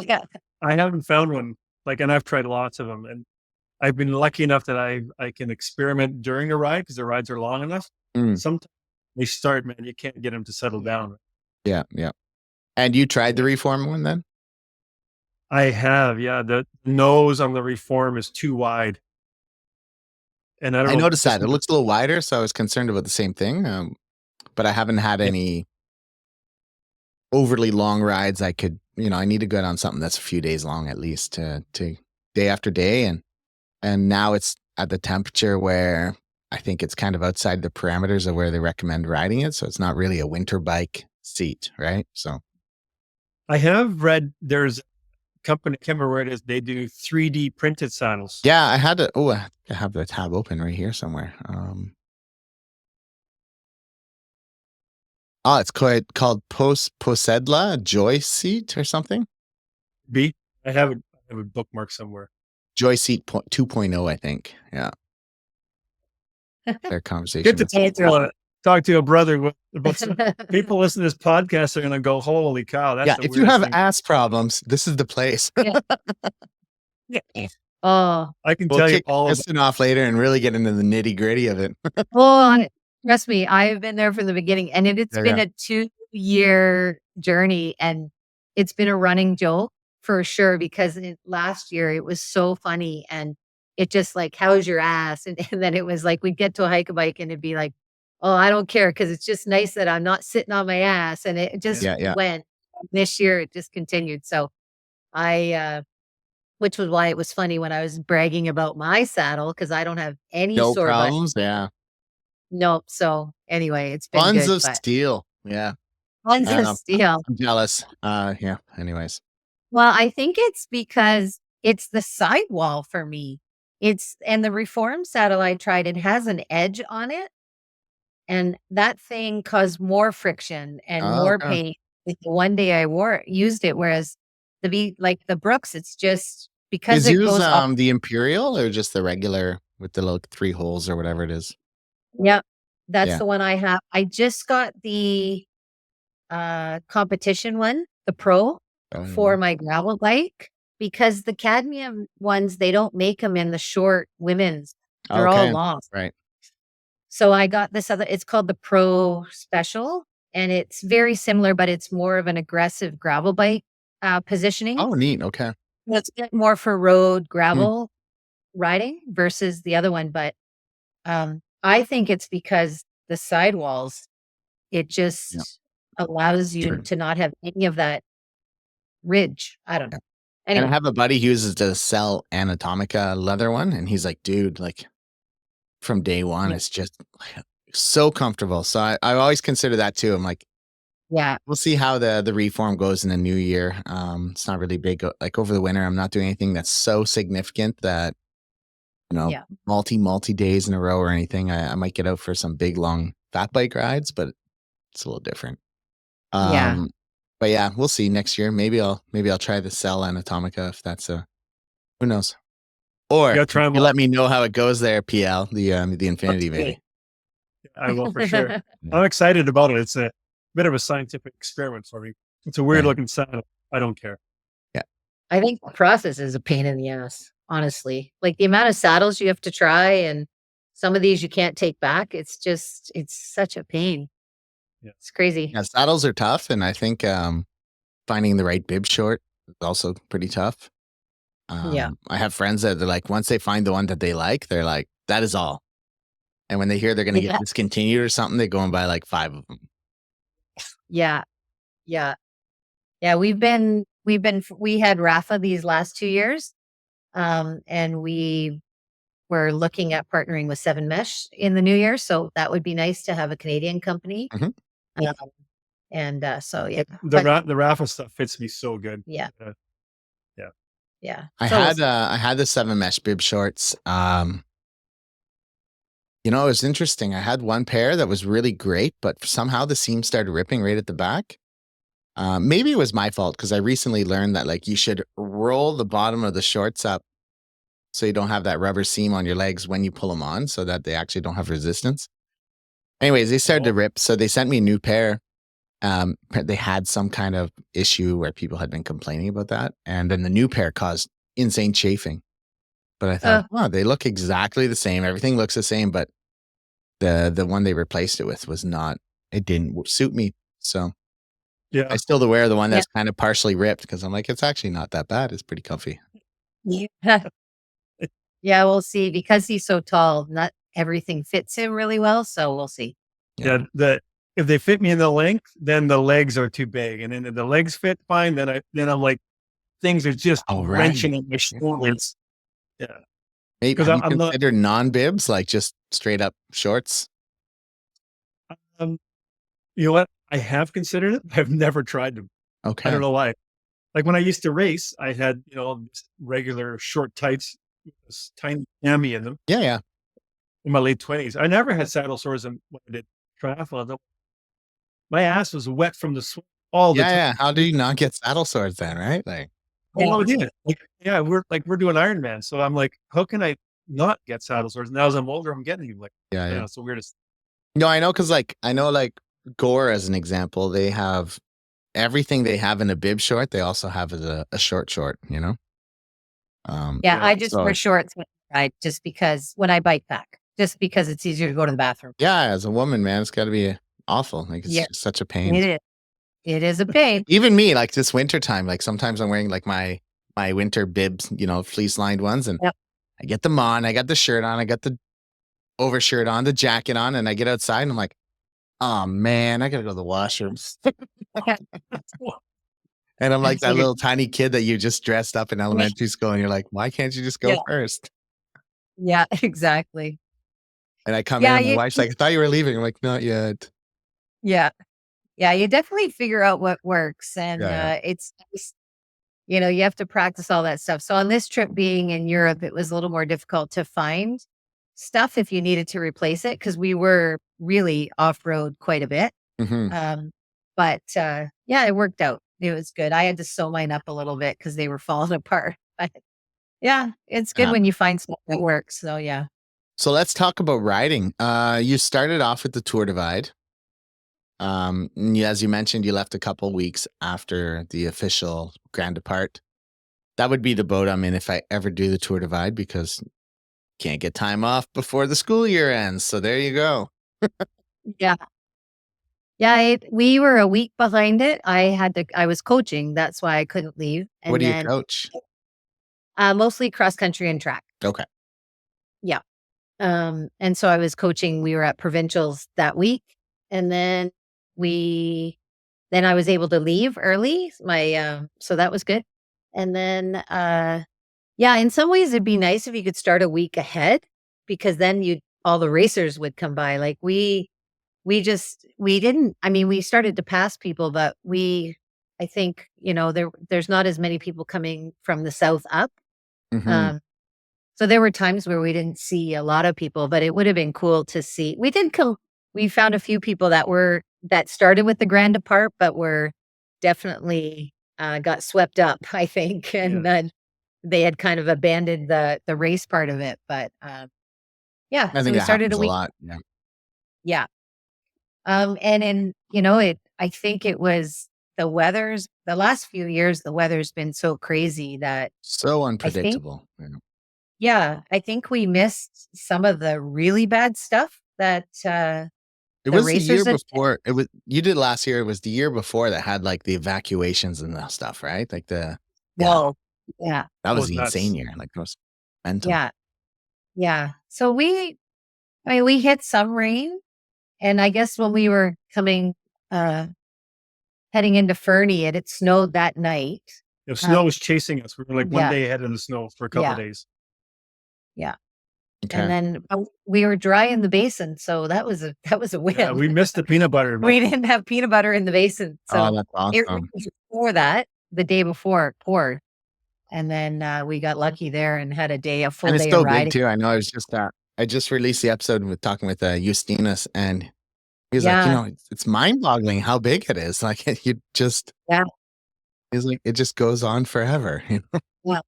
Yeah. I haven't found one and I've tried lots of them, and I've been lucky enough that I can experiment during the ride because the rides are long enough. Mm. Sometimes they start, man, you can't get them to settle down. Yeah. And you tried the reform one then? I have, yeah. The nose on the reform is too wide. And I noticed that. It looks a little wider, so I was concerned about the same thing. But I haven't had any overly long rides. I need to go on something that's a few days long at least to day after day. And now it's at the temperature where I think it's kind of outside the parameters of where they recommend riding it. So it's not really a winter bike seat, right? So I have read there's a company, I can't remember where it is, they do 3D printed saddles. yeah, I have the tab open right here somewhere. It's called Posedla Joy Seat or something. I have a bookmark somewhere. Joy Seat 2.0, I think. Yeah. Their conversation. Good to talk to a brother about some people listening to this podcast are going to go, holy cow. That's if you have ass problems, this is the place. Oh, I can tell you all of it off later and really get into the nitty gritty of it. well, trust me, I've been there from the beginning, and it's been a 2-year journey, and it's been a running joke for sure, because last year it was so funny, and it just like, how's your ass? And then it was like, we'd get to a hike a bike and it'd be like, oh, I don't care, because it's just nice that I'm not sitting on my ass. And it just went. This year it just continued. So which was why it was funny when I was bragging about my saddle, because I don't have any sore problems. butt. Yeah. Nope. So anyway, it's been Buns good, of steel. Yeah. Buns of steel. I'm jealous. Yeah. Anyways. Well, I think it's because it's the sidewall for me. And the reform saddle I tried, it has an edge on it. And that thing caused more friction and more pain. The one day I used it, whereas the Brooks, it's just because it goes up. The Imperial or just the regular with the little 3 holes or whatever it is? Yep. That's the one I have. I just got the competition one, the Pro, for my gravel bike, because the cadmium ones, they don't make them in the short women's. They're all long. Right. So I got this other, it's called the Pro Special, and it's very similar, but it's more of an aggressive gravel bike positioning. Oh, neat. Okay. It's more for road gravel riding versus the other one. But I think it's because the sidewalls, it just allows you to not have any of that ridge. I don't know. Anyway. And I have a buddy who uses the Cell Anatomica leather one, and he's like, dude, like from day one, it's just so comfortable. So I always consider that too. I'm like, we'll see how the reform goes in the new year. It's not really big. Like over the winter, I'm not doing anything that's so significant that, multi days in a row or anything. I might get out for some big, long fat bike rides, but it's a little different. But yeah, we'll see next year. Maybe I'll try the Cell Anatomica if that's who knows. Or you let me know how it goes there, PL, the Infinity baby. I will for sure. I'm excited about it. It's a bit of a scientific experiment for me. It's a weird looking saddle. I don't care. Yeah. I think the process is a pain in the ass, honestly. Like the amount of saddles you have to try, and some of these you can't take back. It's such a pain. Yeah. It's crazy. Yeah, saddles are tough, and I think finding the right bib short is also pretty tough. I have friends that they're like, once they find the one that they like, they're like, that is all. And when they hear they're going to get discontinued or something, they go and buy like 5 of them. Yeah. We had Rafa these last 2 years. And we were looking at partnering with 7 Mesh in the new year. So that would be nice to have a Canadian company. Mm-hmm. The Rafa stuff fits me so good. Yeah. I had the 7 Mesh bib shorts. It was interesting. I had one pair that was really great, but somehow the seam started ripping right at the back. Maybe it was my fault, because I recently learned that like you should roll the bottom of the shorts up so you don't have that rubber seam on your legs when you pull them on, so that they actually don't have resistance. Anyways, they started to rip, so they sent me a new pair. They had some kind of issue where people had been complaining about that, and then the new pair caused insane chafing. But I thought, wow, they look exactly the same. Everything looks the same, but the one they replaced it with was not. It didn't suit me. So Yeah. I still wear the one that's kind of partially ripped because I'm like, it's actually not that bad. It's pretty comfy. Yeah. Yeah, we'll see. Because he's so tall, not everything fits him really well. So we'll see. Yeah. If they fit me in the length, then the legs are too big. And then if the legs fit fine, then I'm like, things are just wrenching at my shoulders. Yeah. Maybe have you considered non-bibs, like just straight up shorts? You know what? I have considered it. I've never tried them. Okay. I don't know why. Like when I used to race, I had, regular short tights with this tiny cami in them. Yeah, yeah. In my late 20s. I never had saddle sores when I did triathlon. My ass was wet from the sweat all the time. Yeah. How do you not get saddle sores then, right? Like, yeah, we're doing Ironman. So I'm like, how can I not get saddle sores? Now as I'm older, I'm getting them. Like, yeah. It's the weirdest. No, I know. Cause I know Gore as an example, they have everything they have in a bib short. They also have as a short, I just wear shorts when I ride just because when I bike pack, just because it's easier to go to the bathroom. Yeah. As a woman, man, it's gotta be awful. Like it's just such a pain. It is. It is a pain. Even me, like this winter time, like sometimes I'm wearing like my winter bibs, fleece lined ones, and I get them on. I got the shirt on. I got the overshirt on, the jacket on, and I get outside and I'm like, oh man, I gotta go to the washroom. And I'm like that little tiny kid that you just dressed up in elementary school, and you're like, why can't you just go first? Yeah, exactly. And I come in, and my wife's like, I thought you were leaving. I'm like, not yet. Yeah. Yeah, you definitely figure out what works. And it's, you have to practice all that stuff. So on this trip being in Europe, it was a little more difficult to find stuff if you needed to replace it because we were really off-road quite a bit. Mm-hmm. But it worked out. It was good. I had to sew mine up a little bit because they were falling apart. But yeah, it's good when you find stuff that works. So yeah. So let's talk about riding. You started off with the Tour Divide. As you mentioned, you left a couple weeks after the official Grand Depart. That would be the boat I'm in if I ever do the Tour Divide because can't get time off before the school year ends. So there you go. Yeah. Yeah, we were a week behind it. I was coaching. That's why I couldn't leave. And what do you coach? Mostly cross country and track. Okay. Yeah. And so I was coaching. We were at provincials that week. And then I was able to leave early. So that was good. And then, in some ways it'd be nice if you could start a week ahead because then all the racers would come by. Like we didn't, we started to pass people, but I think, there's not as many people coming from the south up. Mm-hmm. So there were times where we didn't see a lot of people, but it would have been cool to see. We found a few people that started with the Grand Depart, but were definitely got swept up, I think. And then they had kind of abandoned the race part of it. But I so think we that started happens a lot. Yeah. Yeah. And I think it was the last few years, the weather's been so crazy that so unpredictable. I think we missed some of the really bad stuff that it was the year before. You did last year. It was the year before that had like the evacuations and that stuff, right? Like that was the insane year. Like it was mental. Yeah. So we hit some rain, and I guess when we were heading into Fernie, it had snowed that night. The snow was chasing us. We were like one day ahead in the snow for a couple of days. Yeah. Okay. And then we were dry in the basin, so that was a win. Yeah, we missed the peanut butter. We didn't have peanut butter in the basin, so that's awesome. Before that, the day before it poured, and then we got lucky there and had a full day. And it's so of riding. big too. I know. I was just I just released the episode with talking with Justinas, and he was like, it's mind-boggling how big it is. Like you just He's like it just goes on forever. Well,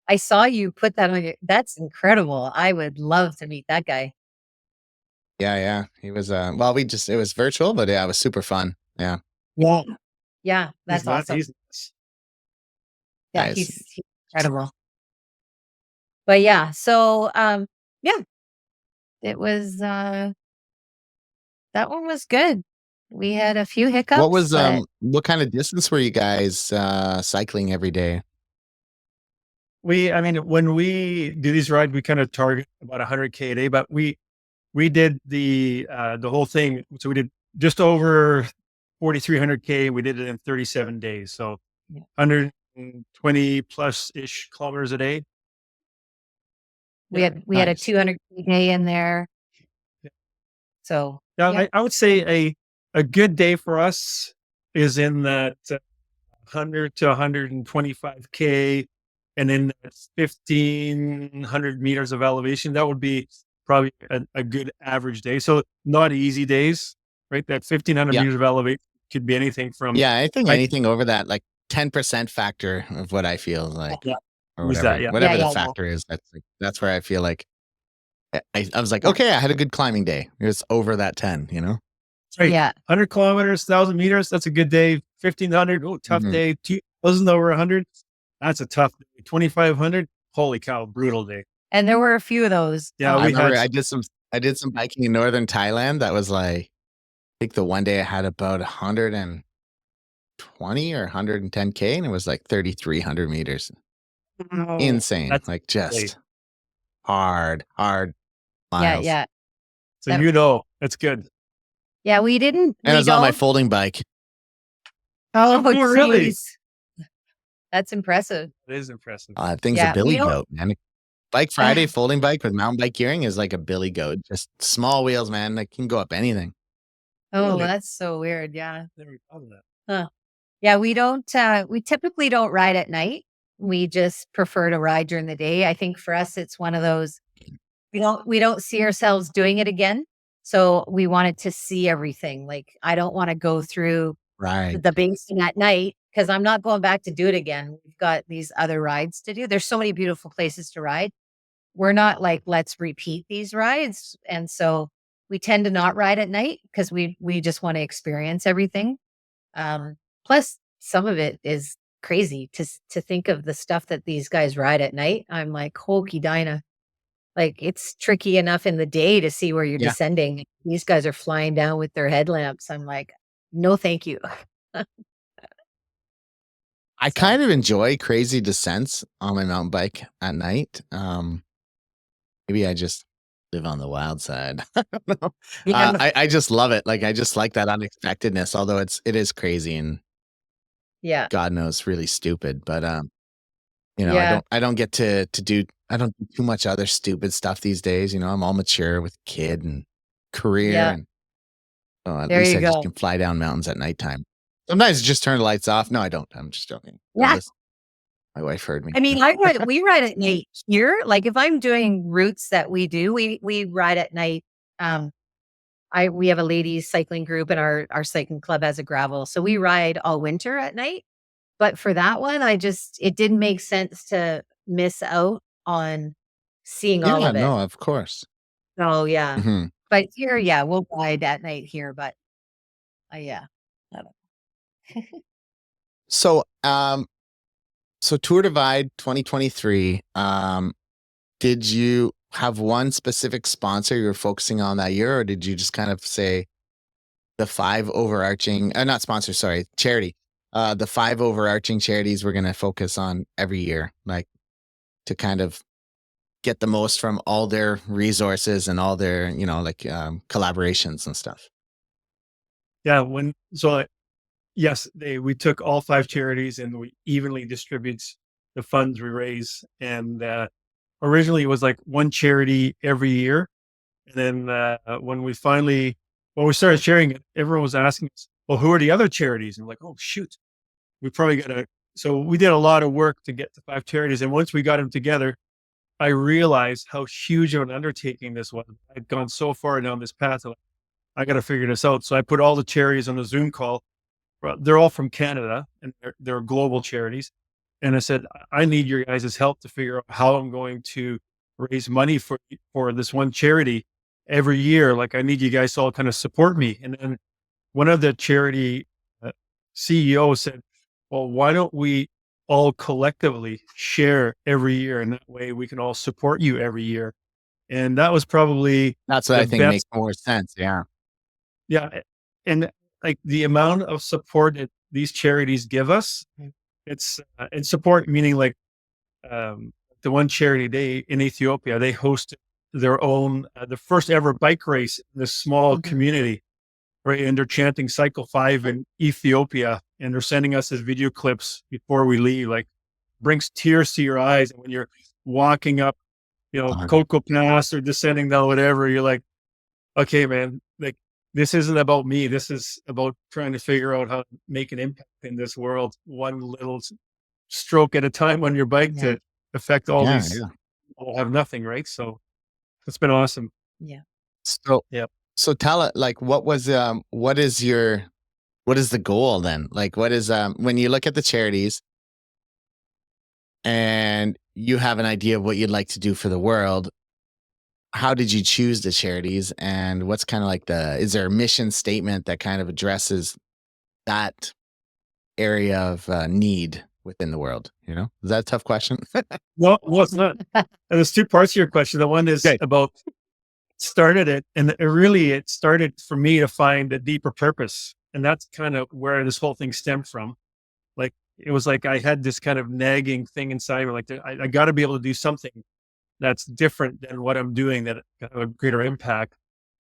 I saw you put that on that's incredible. I would love to meet that guy. Yeah. He was, it was virtual, but it was super fun. Yeah. Yeah. That's awesome. He's he's incredible. But yeah, so yeah, it was that one was good. We had a few hiccups, but What kind of distance were you guys cycling every day? I mean, when we do these rides, we kind of target about 100K a day, but we did the whole thing. So we did just over 4,300K. We did it in 37 days. So Yeah. 120 plus ish kilometers a day. we had a Nice. 200 day in there. Yeah. So Yeah, yeah. I would say a good day for us is in that 100 to 125K, and then that's 1,500 meters of elevation. That would be probably a good average day. So not easy days, right? That 1,500 Yeah. meters of elevation could be anything from Yeah, I think hike- anything over that, like 10% factor of what I feel like, Yeah. or Who's whatever, that? Yeah. whatever Yeah, the yeah. factor is. That's where I feel like I was like, Yeah. okay, I had a good climbing day. It was over that 10, you know? Right. Yeah. 100 kilometers, 1,000 meters. That's a good day. 1,500. Oh, tough Mhm. day. 2,000 over 100. That's a tough day. 2,500. Holy cow. Brutal day. And there were a few of those. Yeah, I we remember had I did some biking in northern Thailand. That was like, I think the one day I had about 120 or 110K, and it was like 3,300 meters. Insane. That's Like great. just hard Yeah, miles. yeah. So That- that's good. Yeah, we didn't And we I was on my don't folding bike. Oh, Oh, really? jeez. That's impressive. It is impressive. Thing's Yeah, a billy we don't goat, man. Bike Friday folding bike with mountain bike gearing is like a billy goat. Just small wheels, man. That can go up anything. Oh, Really? that's so weird. Yeah. Never thought of that. Huh. Yeah, we typically don't ride at night. We just prefer to ride during the day. I think for us it's one of those we don't see ourselves doing it again. So we wanted to see everything. Like I don't want to go through Right. the basin at night because I'm not going back to do it again. We've got these other rides to do. There's so many beautiful places to ride. We're not like, let's repeat these rides. And so we tend to not ride at night because we just want to experience everything. Plus some of it is crazy to think of the stuff that these guys ride at night. I'm like, hokey Dinah. Like it's tricky enough in the day to see where you're Yeah. descending. These guys are flying down with their headlamps. I'm like, no, thank you. I So, kind of enjoy crazy descents on my mountain bike at night. Maybe I just live on the wild side. I don't know. yeah, I just love it. Like I just like that unexpectedness, although it is crazy and yeah, God knows really stupid. But yeah, I don't get to do I don't do too much other stupid stuff these days. I'm all mature with kid and career, yeah. and at There least you I just go. can fly down mountains at nighttime. Sometimes I just turn the lights off. No, I don't. I'm just joking. Yeah. My wife heard me. I mean, we ride at night here. Like if I'm doing routes that we do, we ride at night. We have a ladies cycling group and our cycling club has a gravel. So we ride all winter at night. But for that one, it didn't make sense to miss out on seeing all Yeah, of it. no, of course. Oh yeah. Mhm. But here, yeah, we'll ride at night here. But yeah. I don't- So, Tour Divide 2023, did you have one specific sponsor you were focusing on that year, or did you just kind of say the five overarching, not sponsor, sorry, charity, the five overarching charities we're going to focus on every year, like to kind of get the most from all their resources and all their, collaborations and stuff? Yeah. Yes, we took all 5 charities and we evenly distribute the funds we raise. And originally it was like one charity every year. And then when we started sharing it, everyone was asking us, well, who are the other charities? And we're like, oh, shoot, we probably got to. So we did a lot of work to get to 5 charities. And once we got them together, I realized how huge of an undertaking this was. I'd gone so far down this path. I got to figure this out. So I put all the charities on a Zoom call. They're all from Canada and they're global charities. And I said, I need your guys' help to figure out how I'm going to raise money for this one charity every year. Like I need you guys to all kind of support me. And then one of the charity CEOs said, well, why don't we all collectively share every year. And that way we can all support you every year. And that was probably That's what the I think makes best. more sense. Yeah. Yeah. And like the amount of support that these charities give us, it's and support meaning like the one charity day in Ethiopia, they hosted their own, the first ever bike race in this small community, right? And they're chanting Cycle 5 in Ethiopia, and they're sending us as video clips before we leave, like brings tears to your eyes. And when you're walking up, Coco Pass or descending down, whatever, you're like, okay, man, like this isn't about me. This is about trying to figure out how to make an impact in this world, one little stroke at a time on your bike to affect all these who have nothing, right? So it's been awesome. Yeah. So, Yep. so tell it, like, what is the goal then? Like, what is, when you look at the charities and you have an idea of what you'd like to do for the world, how did you choose the charities, and what's kind of like is there a mission statement that kind of addresses that area of need within the world? Is that a tough question? Well, it's not. And there's two parts to your question. The one is about started it, and it started for me to find a deeper purpose. And that's kind of where this whole thing stemmed from. Like, it was like I had this kind of nagging thing inside me, like I got to be able to do something that's different than what I'm doing that have a greater impact.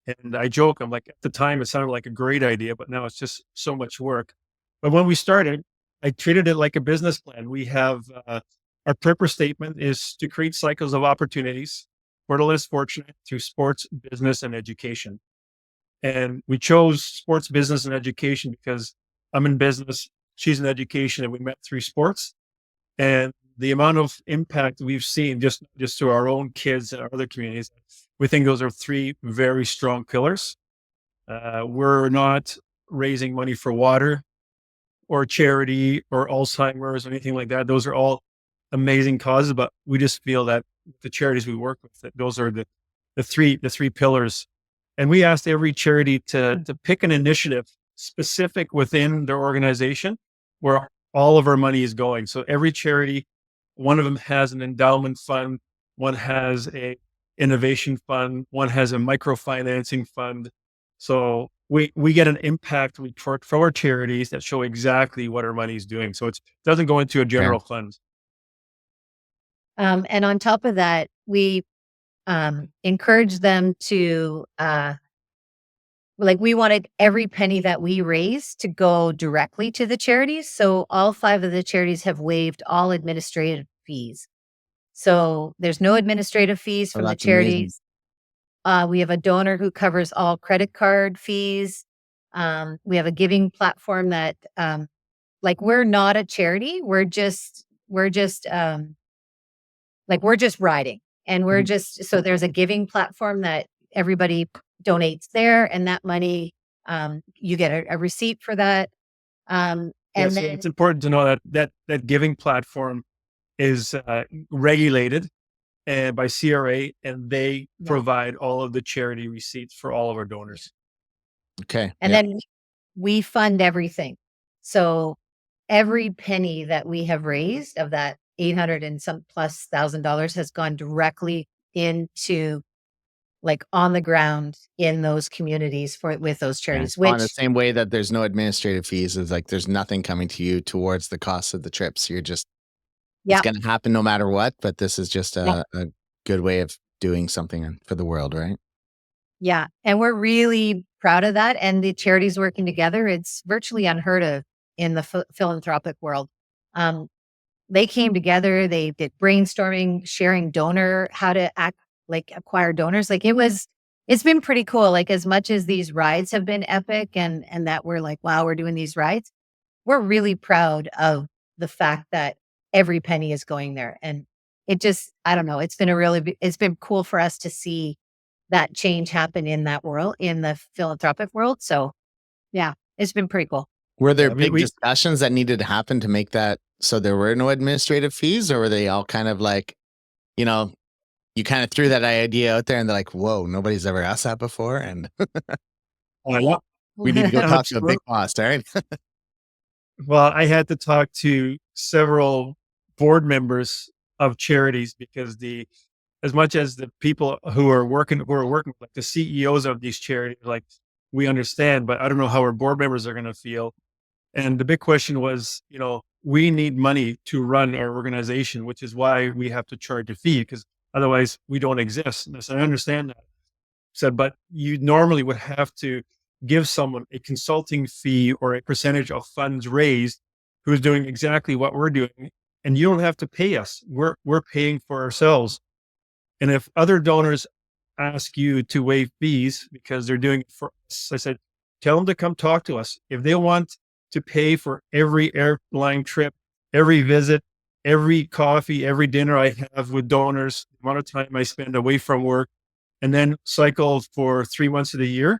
And I joke, I'm like, at the time it sounded like a great idea, but now it's just so much work. But when we started, I treated it like a business plan. We have our purpose statement is to create cycles of opportunities for the less fortunate through sports, business, and education. And we chose sports, business, and education because I'm in business, she's in education, and we met through sports. And the amount of impact we've seen just to our own kids and our other communities, we think those are three very strong pillars. We're not raising money for water or charity or Alzheimer's or anything like that. Those are all amazing causes, but we just feel that the charities we work with, that those are the three pillars. And we asked every charity to pick an initiative specific within their organization where all of our money is going. So every charity, one of them has an endowment fund, one has a innovation fund, one has a microfinancing fund. So we get an impact report for our charities that show exactly what our money is doing. So it doesn't go into a general fund. And on top of that, we encourage them to, we wanted every penny that we raise to go directly to the charities. So all 5 of the charities have waived all administrative fees. So there's no administrative fees from the charities. We have a donor who covers all credit card fees. We have a giving platform that, we're not a charity. We're just riding, and we're just, so there's a giving platform that everybody donates there, and that money, you get a receipt for that. And then it's important to know that giving platform is regulated and by CRA, and they provide all of the charity receipts for all of our donors. Okay. And then we fund everything. So every penny that we have raised of that $800 and some plus $1,000 has gone directly into on the ground in those communities with those charities. On the same way that there's no administrative fees, is there's nothing coming to you towards the cost of the trips. You're just, it's going to happen no matter what, but this is just a good way of doing something for the world, right? Yeah. And we're really proud of that. And the charities working together, it's virtually unheard of in the philanthropic world. They came together, they did brainstorming, sharing how to acquire donors. It's been pretty cool. As much as these rides have been epic and that we're wow, we're doing these rides, we're really proud of the fact that every penny is going there. And it just, I don't know, it's been cool for us to see that change happen in that world, in the philanthropic world. So yeah, it's been pretty cool. Were there big discussions that needed to happen to make that so there were no administrative fees, or were they all kind of you kind of threw that idea out there and they're like, whoa, nobody's ever asked that before? And we need to go talk to a big boss, right? Well, I had to talk to several board members of charities because as much as the people who are working, like the CEOs of these charities, like we understand, but I don't know how our board members are going to feel. And the big question was, we need money to run our organization, which is why we have to charge a fee because otherwise we don't exist. And so I understand that. Said, but you normally would have to give someone a consulting fee or a percentage of funds raised who's doing exactly what we're doing. And you don't have to pay us. We're paying for ourselves. And if other donors ask you to waive fees because they're doing it for us, I said, tell them to come talk to us. If they want to pay for every airline trip, every visit, every coffee, every dinner I have with donors, the amount of time I spend away from work, and then cycle for 3 months of the year,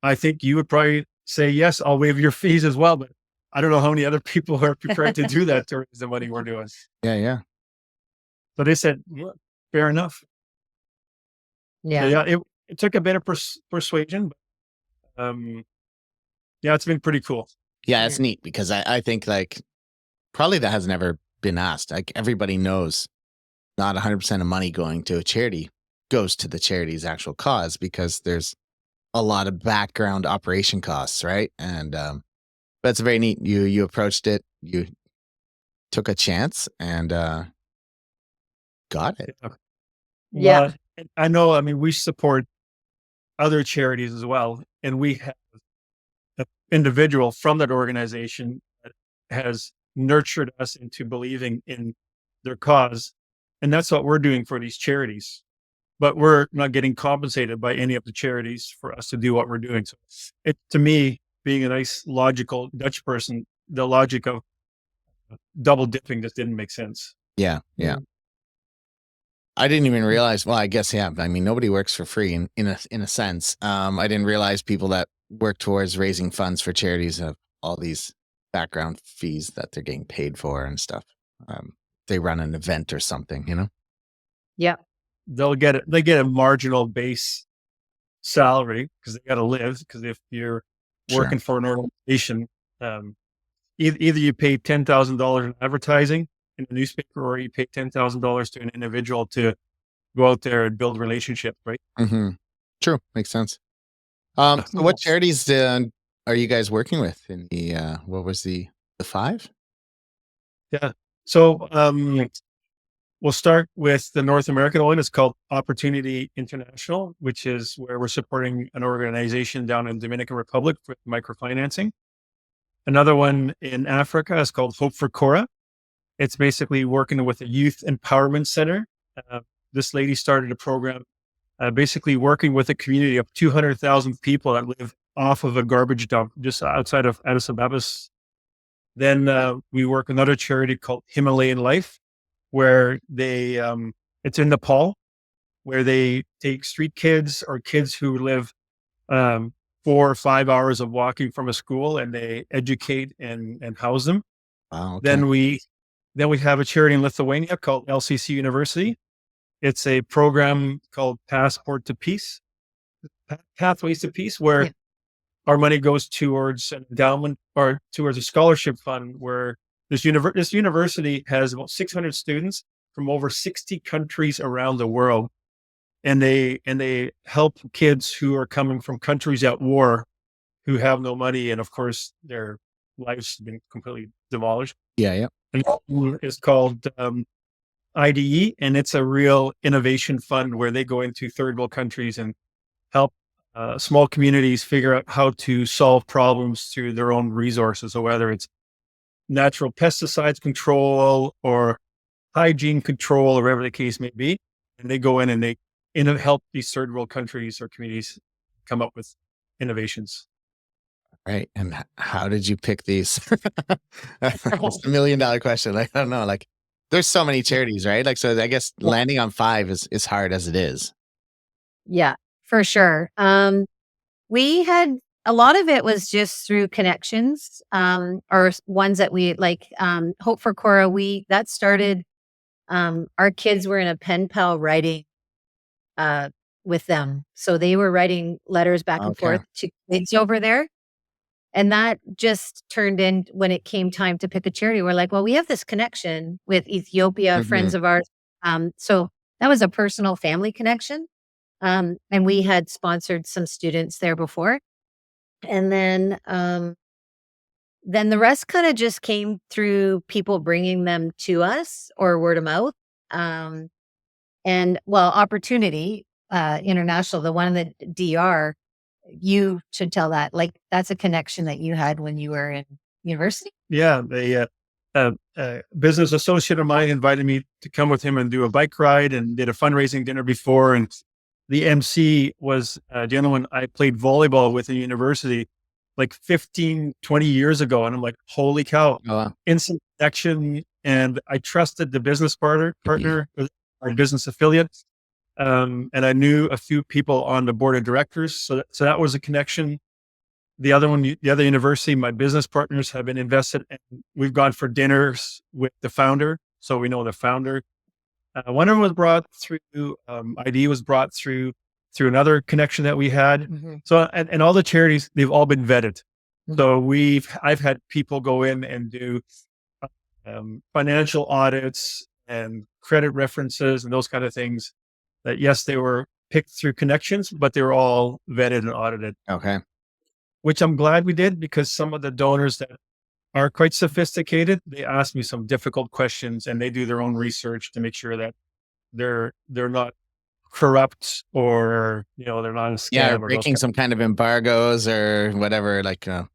I think you would probably say, yes, I'll waive your fees as well. But I don't know how many other people are prepared to do that to raise the money we're doing. Yeah. So they said, fair enough. Yeah. Yeah, it took a bit of persuasion, but it's been pretty cool. Yeah, it's neat because I think like probably that has never been asked. Like everybody knows not 100% of money going to a charity goes to the charity's actual cause because there's a lot of background operation costs, right? And that's very neat. You approached it, you took a chance and got it. Yeah. Well, I know, we support other charities as well. And we have an individual from that organization that has nurtured us into believing in their cause. And that's what we're doing for these charities. But we're not getting compensated by any of the charities for us to do what we're doing. So to me, being a nice, logical Dutch person, the logic of double dipping just didn't make sense. Yeah. I didn't even realize. Well, I guess nobody works for free in a sense. I didn't realize people that work towards raising funds for charities have all these background fees that they're getting paid for and stuff. They run an event or something, Yeah. They get a marginal base salary because they got to live. Because if you're working for an organization, either you pay $10,000 in advertising in the newspaper, or you pay $10,000 to an individual to go out there and build relationships, right? Mm-hmm. True, makes sense. So what charities are you guys working with in the? What was the 5? Yeah, so we'll start with the North American one. It's called Opportunity International, which is where we're supporting an organization down in Dominican Republic for microfinancing. Another one in Africa is called Hope for Cora. It's basically working with a youth empowerment center. This lady started a program basically working with a community of 200,000 people that live off of a garbage dump just outside of Addis Ababa. Then we work with another charity called Himalayan Life, where they, it's in Nepal, where they take street kids or kids who live 4 or 5 hours of walking from a school, and they educate and house them. Wow, okay. Then we have a charity in Lithuania called LCC University. It's a program called Pathways to Peace, where our money goes towards an endowment or towards a scholarship fund, where this university has about 600 students from over 60 countries around the world. And they help kids who are coming from countries at war who have no money. And of course, their lives have been completely demolished. Yeah. And it's called IDE, and it's a real innovation fund where they go into third world countries and help small communities figure out how to solve problems through their own resources. So whether it's natural pesticides control or hygiene control, or whatever the case may be, and they go in and they help these third world countries or communities come up with innovations. Right. And how did you pick these? That's $1 million question. Like, I don't know. Like, there's so many charities, right? Like, so I guess landing on 5 is hard as it is. Yeah, for sure. We had a lot of it was just through connections, or ones that we like. Hope for Cora. That started. Our kids were in a pen pal writing with them, so they were writing letters back and forth to kids over there. And that just turned in when it came time to pick a charity. We're like, well, we have this connection with Ethiopia, friends of ours. So that was a personal family connection. And we had sponsored some students there before. And then the rest kind of just came through people bringing them to us or word of mouth. And well, Opportunity International, the one in the DR, you should tell that. Like, that's a connection that you had when you were in university. Yeah, a business associate of mine invited me to come with him and do a bike ride, and did a fundraising dinner before. And the MC was a gentleman I played volleyball with in university like 15, 20 years ago. And I'm like, holy cow, instant connection. And I trusted the business partner, our business affiliate. And I knew a few people on the board of directors. So that was a connection. The other university, my business partners have been invested, and we've gone for dinners with the founder. So we know the founder. One of them was brought through, ID was brought through another connection that we had. So, and all the charities, they've all been vetted. So I've had people go in and do financial audits and credit references and those kind of things that, yes, they were picked through connections, but they were all vetted and audited. Okay. Which I'm glad we did, because some of the donors that are quite sophisticated, they ask me some difficult questions, and they do their own research to make sure that they're not corrupt, or, they're not a scam. Yeah, breaking some kind of embargoes or whatever, like, no,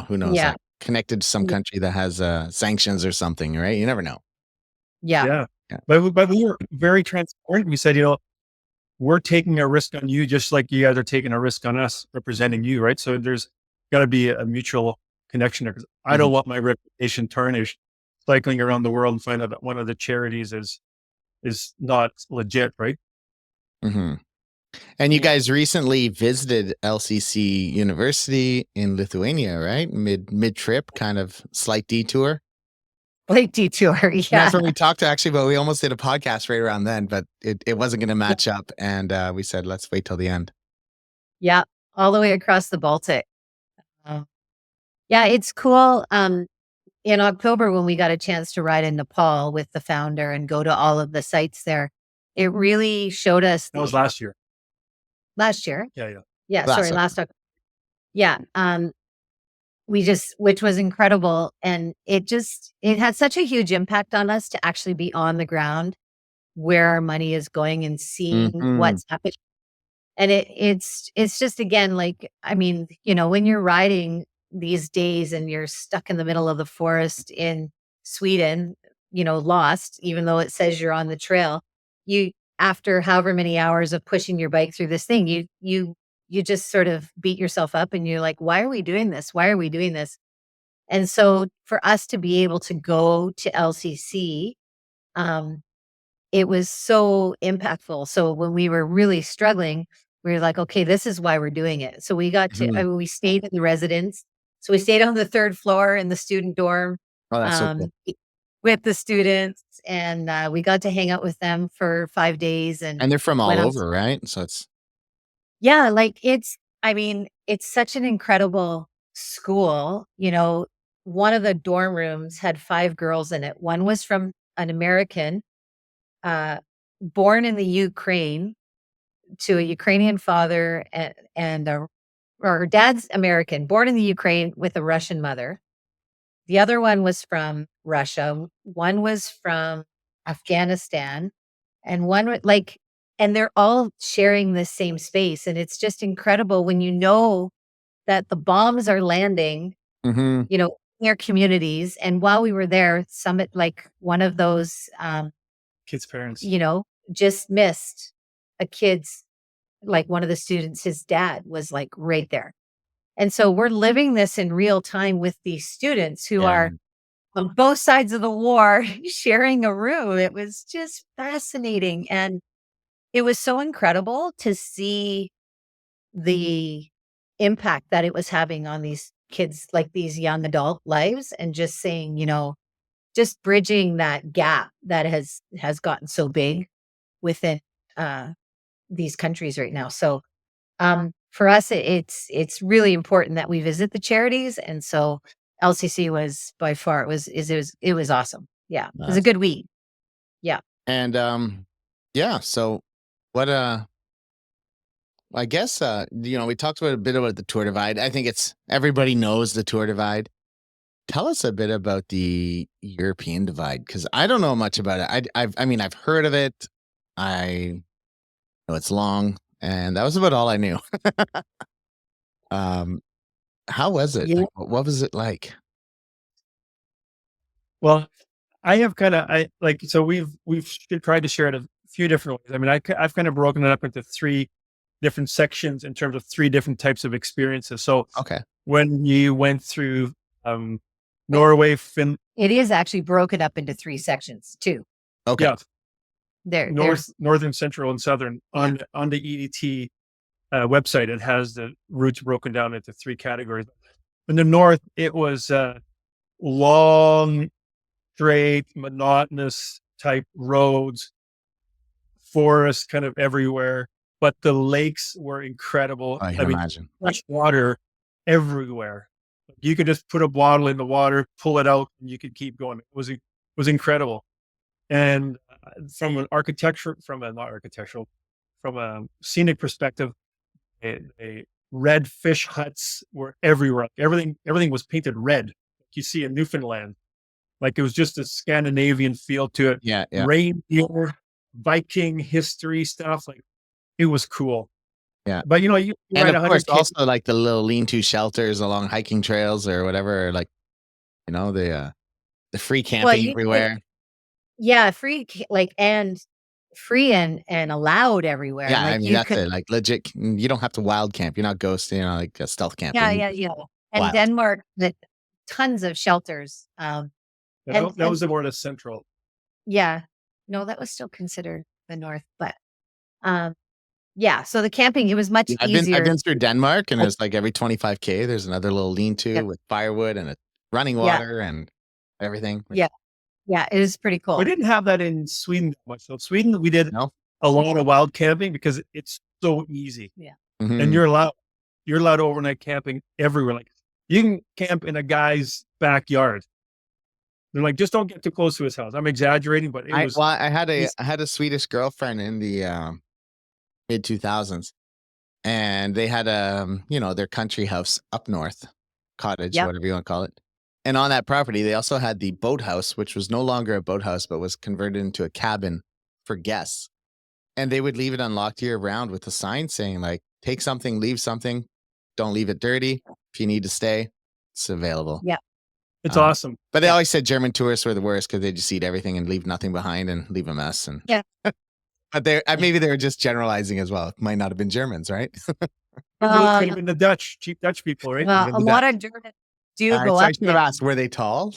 who knows? Yeah. Like, connected to some country that has sanctions or something, right? You never know. Yeah. But we were very transparent. We said, we're taking a risk on you, just like you guys are taking a risk on us representing you, right? So there's got to be a mutual connection there, because I don't want my reputation tarnished cycling around the world and find out that one of the charities is not legit, right? And you guys recently visited LCC University in Lithuania, right? Mid trip, kind of slight detour. Late detour, yeah. That's what we talked to, actually, but we almost did a podcast right around then, but it wasn't going to match up. And we said, let's wait till the end. Yeah, all the way across the Baltic. Yeah, it's cool. In October, when we got a chance to ride in Nepal with the founder and go to all of the sites there, it really showed us. That was last year. Last year? Yeah. Last October. Yeah. Which was incredible. And it had such a huge impact on us to actually be on the ground where our money is going and seeing what's happening. And it's just, again, like, I mean, when you're riding these days and you're stuck in the middle of the forest in Sweden, lost, even though it says you're on the trail, after however many hours of pushing your bike through this thing, you just sort of beat yourself up, and you're like, why are we doing this? Why are we doing this? And so for us to be able to go to LCC, it was so impactful. So when we were really struggling, we were like, okay, this is why we're doing it. So we got to, we stayed in the residence. So we stayed on the third floor in the student dorm. Oh, that's so cool. With the students, and we got to hang out with them for 5 days. And they're from all over, right? So it's... Yeah, like it's such an incredible school. One of the dorm rooms had 5 girls in it. One was from an American, born in the Ukraine, to a Ukrainian father, and her dad's American, born in the Ukraine with a Russian mother. The other one was from Russia. One was from Afghanistan, and one and they're all sharing this same space. And it's just incredible when you know that the bombs are landing, in their communities. And while we were there, one of those kids' parents, just missed a kid's, like one of the students, his dad was like right there. And so we're living this in real time with these students who are on both sides of the war, sharing a room. It was just fascinating. And it was so incredible to see the impact that it was having on these kids, like these young adult lives, and just saying, just bridging that gap that has gotten so big within these countries right now. So for us, it's really important that we visit the charities. And so LCC was by far, it was awesome. Yeah. It was a good week. Yeah. And yeah, so what I guess we talked about a bit about the Tour Divide. I think everybody knows the Tour Divide. Tell us a bit about the European Divide, because I don't know much about it. I've heard of it. I know it's long, and that was about all I knew. How was it? Yeah. Like, what was it like? Well, I have so we've tried to share it a few different ways. I mean, I've kind of broken it up into 3 different sections in terms of 3 different types of experiences. So Okay. when you went through Norway, Finland, It is actually broken up into 3 sections too. Okay. yeah, There's northern, central, and southern on the EDT website. It has the routes broken down into 3 categories. In the north, it was long, straight, monotonous type roads, forest kind of everywhere, but the lakes were incredible. I can imagine. Fresh water everywhere. You could just put a bottle in the water, pull it out, and you could keep going. It was incredible. And from a scenic perspective, red fish huts were everywhere. Everything was painted red. You see in Newfoundland, like it was just a Scandinavian feel to it. Yeah, yeah. Reindeer, Viking history stuff. Like it was cool. Yeah. But you And ride of course, 100K. also like the little lean-to shelters along hiking trails or whatever, like, the free camping everywhere. Yeah, free and allowed everywhere. Yeah, Like that's it. Like legit, you don't have to wild camp. You're not ghosting, like a stealth camping. yeah. And Wild. Denmark, tons of shelters. That and- was the more the central. Yeah. No, that was still considered the north, but yeah. So the camping, it was much easier. I've been through Denmark, and it's like every 25K, there's another little lean-to with firewood and running water and everything. Yeah. Yeah, it is pretty cool. We didn't have that in Sweden that much. So in Sweden, we did No? a lot of wild camping because it's so easy. Mhm. And you're allowed overnight camping everywhere. Like you can camp in a guy's backyard. They're like, just don't get too close to his house. I'm exaggerating, but I had a Swedish girlfriend in the mid 2000s, and they had their country house up north, cottage, Yep. whatever you want to call it. And on that property, they also had the boathouse, which was no longer a boathouse, but was converted into a cabin for guests. And they would leave it unlocked year round with a sign saying, like, take something, leave something. Don't leave it dirty. If you need to stay, it's available. Yeah. it's awesome. But they always said German tourists were the worst because they just eat everything and leave nothing behind and leave a mess. And Yeah. But maybe they were just generalizing as well. It might not have been Germans, right? Could have been the cheap Dutch people, right? A lot of Germans do go I up should have there. asked, were they tall?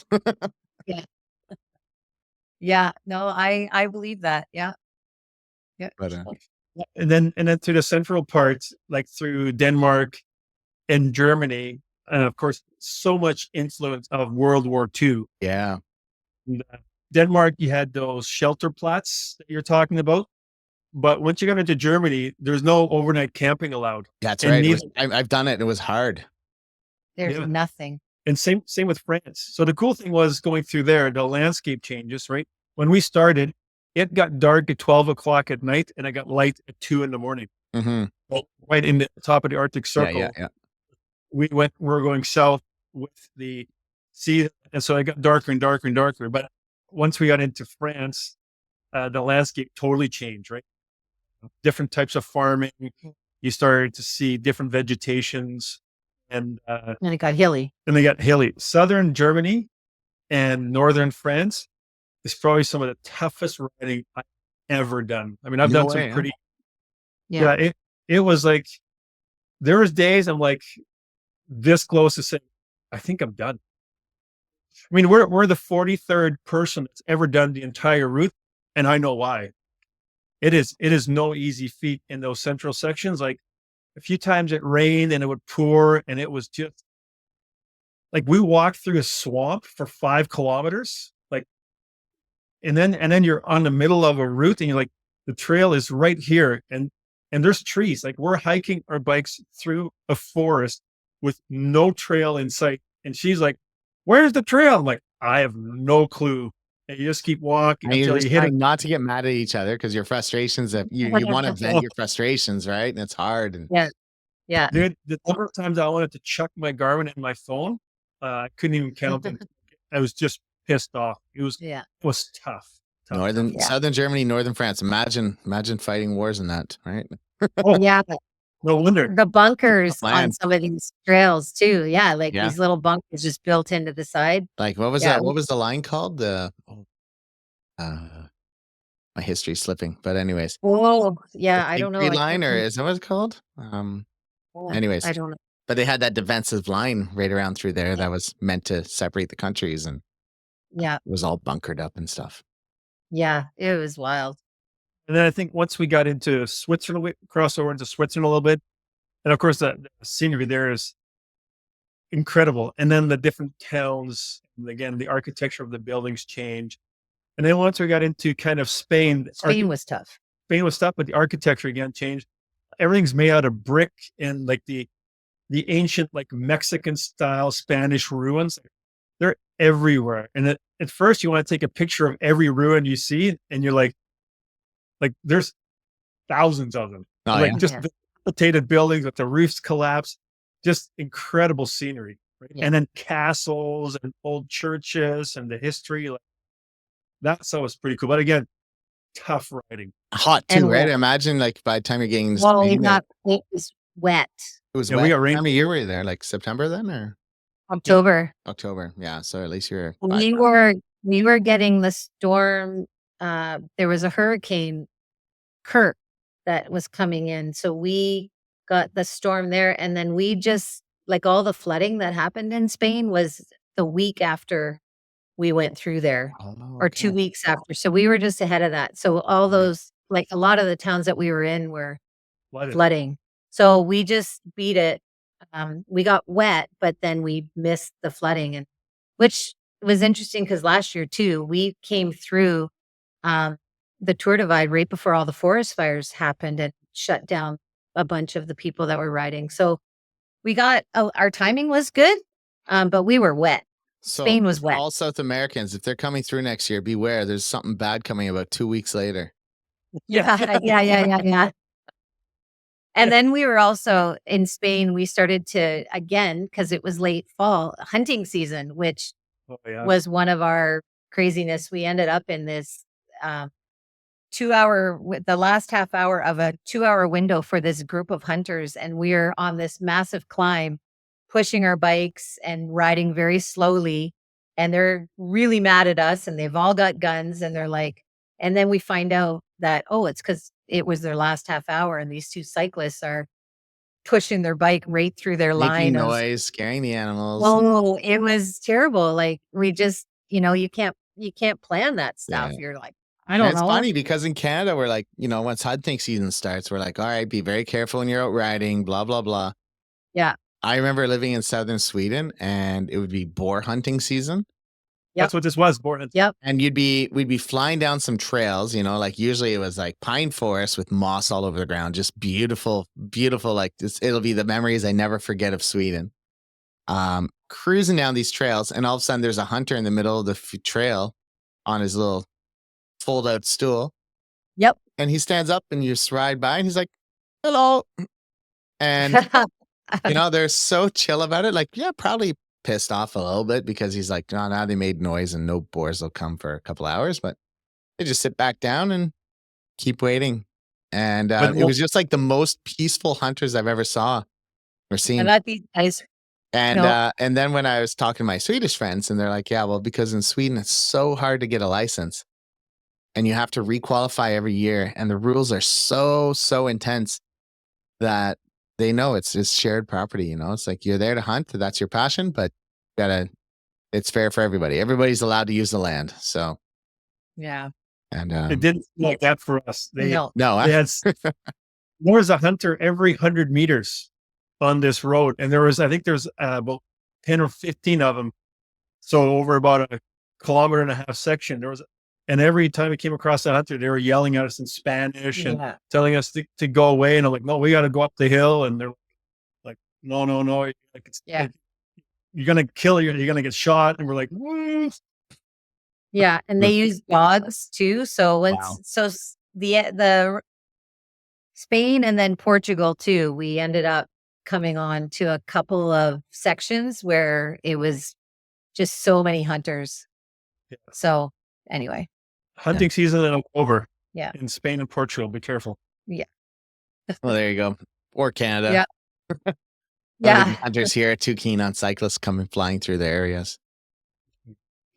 Yeah. No, I believe that. Yeah. Yeah. But, And then to the central parts, like through Denmark and Germany, and of course, so much influence of World War II. yeah. In Denmark, you had those shelter plots that you're talking about. But once you got into Germany, there's no overnight camping allowed. That's And right. I've done it. It was hard. There's Yeah. nothing. And same with France. So the cool thing was going through there, the landscape changes, right? When we started, it got dark at 12 o'clock at night and it got light at 2 in the morning. Mm-hmm. Right in the top of the Arctic Circle. Yeah. We were going south with the sea. And so it got darker and darker and darker. But once we got into France, the landscape totally changed, right? Different types of farming. You started to see different vegetations and And it got hilly. they got hilly. Southern Germany and northern France is probably some of the toughest riding I've ever done. I mean, I've No done way, some huh? pretty, Yeah. it was like, there was days I'm like this close to saying, I think I'm done. I mean, we're the 43rd person that's ever done the entire route. And I know why. It is no easy feat in those central sections. Like a few times it rained and it would pour and it was just like we walked through a swamp for 5 kilometers. Like, and then you're on the middle of a route and you're like, the trail is right here. And and there's trees. Like we're hiking our bikes through a forest with no trail in sight. And she's like, "Where's the trail?" I'm like, "I have no clue." And you just keep walking And you're until just you hit trying it. not to get mad at each other because your frustrations, that you want to vent your frustrations, right? And it's hard. And Yeah. Yeah. Dude, the number of times I wanted to chuck my Garmin and my phone, I couldn't even count them. I was just pissed off. It was Yeah. tough. northern, southern Germany, northern France. Imagine fighting wars in that, right? Oh, Yeah. no wonder. The bunkers on Land. some of these trails too. Yeah. Like Yeah. these little bunkers just built into the side. Like what was Yeah. that? What was the line called? My history's slipping. But anyways, Oh, yeah. the I Big don't know. Tree I line, can't or remember. is that what it's called? Anyways, I don't know. but they had that defensive line right around through there that was meant to separate the countries, and Yeah. it was all bunkered up and stuff. Yeah. It was wild. And then I think once we got into Switzerland, we crossed over into Switzerland a little bit. And of course, the scenery there is incredible. And then the different towns, and again, the architecture of the buildings change. And then once we got into kind of Spain, Spain was tough. Spain was tough, but the architecture again changed. Everything's made out of brick, and like the ancient, like Mexican style Spanish ruins, they're everywhere. And at first you want to take a picture of every ruin you see, and you're like there's thousands of them. Oh, like yeah. just dilapidated buildings with the roofs collapsed, just incredible scenery. Right? Yeah. And then castles and old churches and the history. Like, that stuff was pretty cool. But again, tough riding. Hot too, And right? wet. Imagine like by the time you're getting to Well, Spain, it was wet. it was Yeah, wet. we got What rain. time of year were you there? Like September then, or October. October? Yeah. So at least you're. We were getting the storm. There was a hurricane, Kirk, that was coming in. So we got the storm there. And then we just, like, all the flooding that happened in Spain was the week after we went through there, or 2 weeks after. So we were just ahead of that. So all those, like a lot of the towns that we were in were flooding. So we just beat it. We got wet, but then we missed the flooding, and which was interesting because last year too, we came through the Tour Divide right before all the forest fires happened and shut down a bunch of the people that were riding. So we got our timing was good, but we were wet. So Spain was wet. all South Americans, if they're coming through next year, beware. There's something bad coming about 2 weeks later. Yeah. And then we were also in Spain. We started to, again, because it was late fall, hunting season, which was one of our craziness. We ended up in this 2 hour, the last half hour of a 2 hour window for this group of hunters. And we're on this massive climb, pushing our bikes and riding very slowly. And they're really mad at us, and they've all got guns, and they're like, and then we find out that, oh, it's because it was their last half hour, and these two cyclists are pushing their bike right through their Making line. noise, scaring the animals. Oh, it was terrible. Like, we just, you can't plan that stuff. Yeah. You're like, I don't know. It's funny because in Canada, we're like, once hunting season starts, we're like, all right, be very careful when you're out riding, blah, blah, blah. Yeah. I remember living in southern Sweden, and it would be boar hunting season. That's what this was, boar hunting. Yep. And we'd be flying down some trails, like usually it was like pine forest with moss all over the ground, just beautiful, beautiful. Like this, it'll be the memories I never forget of Sweden. Cruising down these trails, and all of a sudden there's a hunter in the middle of the trail on his little fold out stool. Yep. And he stands up, and you just ride by, and he's like, hello. And they're so chill about it. Like, yeah, probably pissed off a little bit because he's like, no, now they made noise and no boars will come for a couple hours, but they just sit back down and keep waiting. And it was just like the most peaceful hunters I've ever saw or seen. And these guys. And then when I was talking to my Swedish friends, and they're like, yeah, well, because in Sweden it's so hard to get a license, and you have to requalify every year, and the rules are so intense that they know it's just shared property. It's like you're there to hunt, that's your passion, but it's fair for everybody. Everybody's allowed to use the land. So yeah. And it didn't like that for us. They had there was a hunter every 100 meters on this road, and I think there's about 10 or 15 of them. So over about a 1.5 kilometer section, there was And every time we came across that hunter, they were yelling at us in Spanish and Yeah. telling us to go away. And I'm like, no, we got to go up the hill. And they're like, no. Like, Yeah. like, you're going to kill you. You're going to get shot. And we're like, "Woo." Yeah. And they use dogs too. So Wow. the Spain and then Portugal too, we ended up coming on to a couple of sections where it was just so many hunters. Yeah. So anyway, Hunting season is over. Yeah. In Spain and Portugal. Be careful. Yeah. Well, there you go. Or Canada. Yeah. I don't Yeah. think hunters here are too keen on cyclists coming flying through their areas.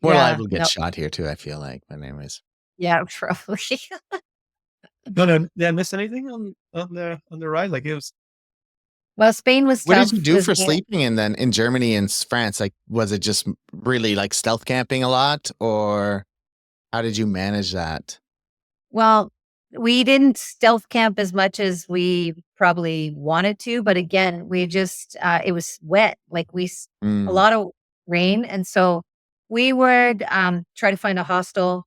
More Yeah, liable to get no. shot here too, I feel like. But anyways. Yeah, probably. No, did I miss anything on the ride? Like it was. Well, Spain was What tough. did you do 'cause for they- sleeping and then in Germany and France? Like, was it just really like stealth camping a lot, or how did you manage that? Well, we didn't stealth camp as much as we probably wanted to, but again, we just it was wet, like a lot of rain, and so we would try to find a hostel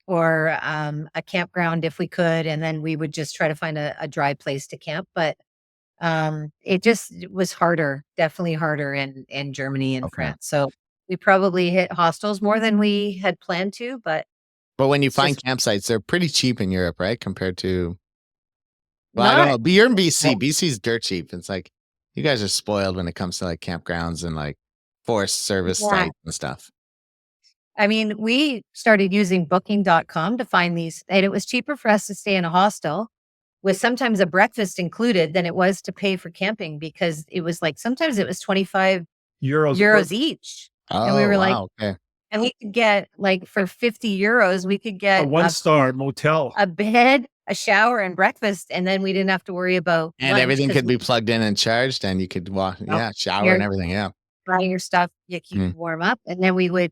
or a campground if we could, and then we would just try to find a dry place to camp. But it was harder, definitely harder in Germany and Okay. France. So we probably hit hostels more than we had planned to, but But when you It's find just- campsites, they're pretty cheap in Europe, right? Compared to, well, I don't know. But you're in BC. BC's dirt cheap. It's like you guys are spoiled when it comes to like campgrounds and like Forest Service Yeah. sites and stuff. I mean, we started using booking.com to find these, and it was cheaper for us to stay in a hostel with sometimes a breakfast included than it was to pay for camping, because it was like sometimes it was 25 euros each. Oh, And we were like- wow, okay. And we could get like for 50 euros, we could A get 1-star motel. a bed, a shower, and breakfast. And then we didn't have to worry about And lunch, everything 'cause could be plugged in and charged, and you could walk, shower Here- and everything. Yeah. buy your stuff, you could warm up. And then we would,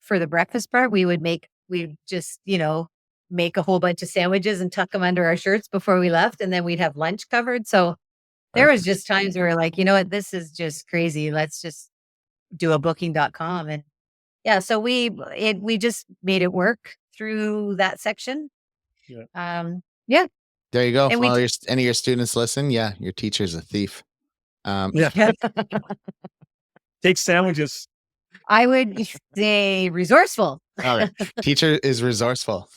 for the breakfast part, we'd just, make a whole bunch of sandwiches and tuck them under our shirts before we left. And then we'd have lunch covered. So there was just times where we're like, you know what, this is just crazy. Let's just do a booking.com. And yeah, so we just made it work through that section. Yeah. There you go. And we Well, any of your students listen. Yeah, your teacher's a thief. Yeah. Take sandwiches. I would say resourceful. All right. Teacher is resourceful.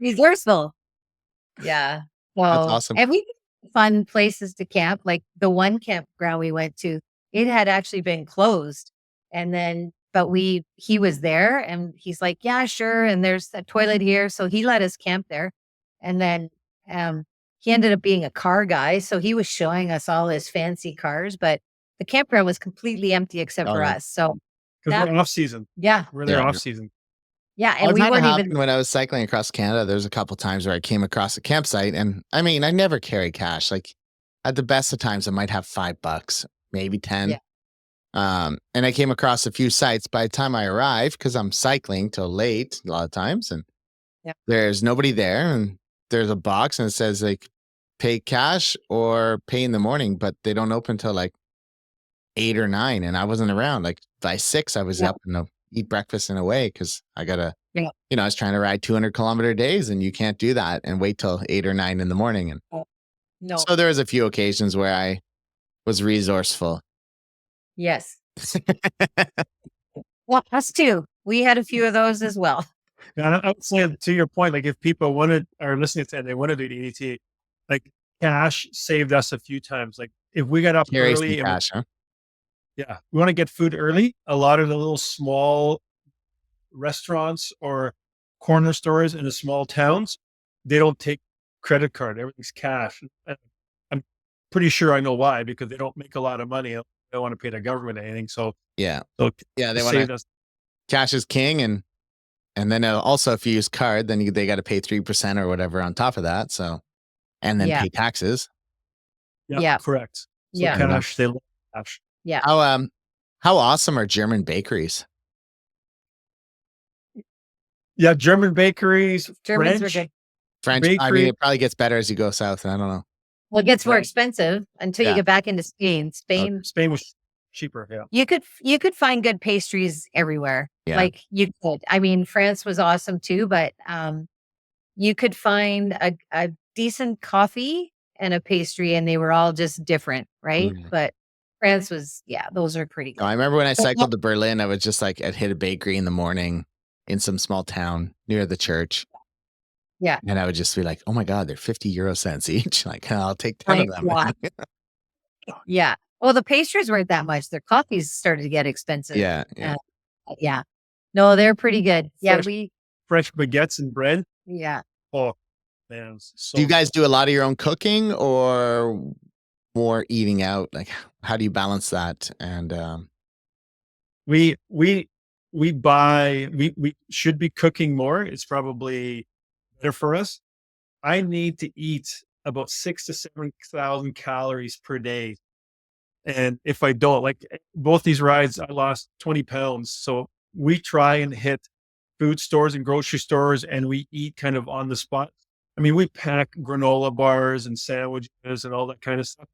Resourceful. Yeah. Well, awesome. And we fun places to camp. Like the one campground we went to, it had actually been closed. And then, but he was there and he's like, yeah, sure. And there's a toilet here. So he let us camp there. And then he ended up being a car guy. So he was showing us all his fancy cars, but the campground was completely empty except for yeah. us. So Because we're off season. yeah. We're there Yeah. off season. Yeah. And I've we had it weren't happen even, when I was cycling across Canada. There's a couple times where I came across a campsite, and I mean, I never carry cash. Like at the best of times, I might have $5, maybe 10. Yeah. And I came across a few sites. By the time I arrived, because I'm cycling till late a lot of times, and Yeah. there's nobody there, and there's a box and it says like pay cash or pay in the morning, but they don't open till like 8 or 9, and I wasn't around. Like by 6, I was Yeah. up and eat breakfast and away because I gotta. Yeah. I was trying to ride 200-kilometer days, and you can't do that and wait till 8 or 9 in the morning. And no. so there was a few occasions where I was resourceful. Yes. Well, us too. We had a few of those as well. Yeah, I would say to your point, like if people are listening to it, they want to do the EDT, like cash saved us a few times. Like if we got up Carry some early, and cash, huh? we want to get food early. A lot of the little small restaurants or corner stores in the small towns, they don't take credit card. Everything's cash. And I'm pretty sure I know why, because they don't make a lot of money. They don't want to pay the government anything. So Yeah. so Yeah, they it want saved to. us. Cash is king, and then also if you use card, then they got to pay 3% or whatever on top of that. So, and then Yeah. pay taxes. Yeah. Correct. So Yeah. cash, they love cash. How awesome are German bakeries? Yeah, German bakeries, Germans French. were good. French. I mean, Bakery. it probably gets better as you go south. I don't know. Well, it gets more Right. expensive until Yeah. you get back into Spain. Spain, Spain was cheaper. Yeah. You could find good pastries everywhere. Yeah. Like you could. I mean, France was awesome too, but you could find a decent coffee and a pastry, and they were all just different, right? Mm. But France was, those are pretty Oh, I good. remember when I cycled to Berlin, I was just like, I'd hit a bakery in the morning in some small town near the church. Yeah. And I would just be like, oh my God, they're 50 euro cents each. Like, I'll take 10 of them. Yeah. Well, the pastries weren't that much. Their coffees started to get expensive. Yeah. Yeah. No, they're pretty good. Yeah. Fresh baguettes and bread. Yeah. Oh, man. So Do you guys do a lot of your own cooking or more eating out? Like, how do you balance that? And we should be cooking more. It's probably better for us. I need to eat about 6,000 to 7,000 calories per day. And if I don't, like both these rides, I lost 20 pounds. So we try and hit food stores and grocery stores, and we eat kind of on the spot. I mean, we pack granola bars and sandwiches and all that kind of stuff.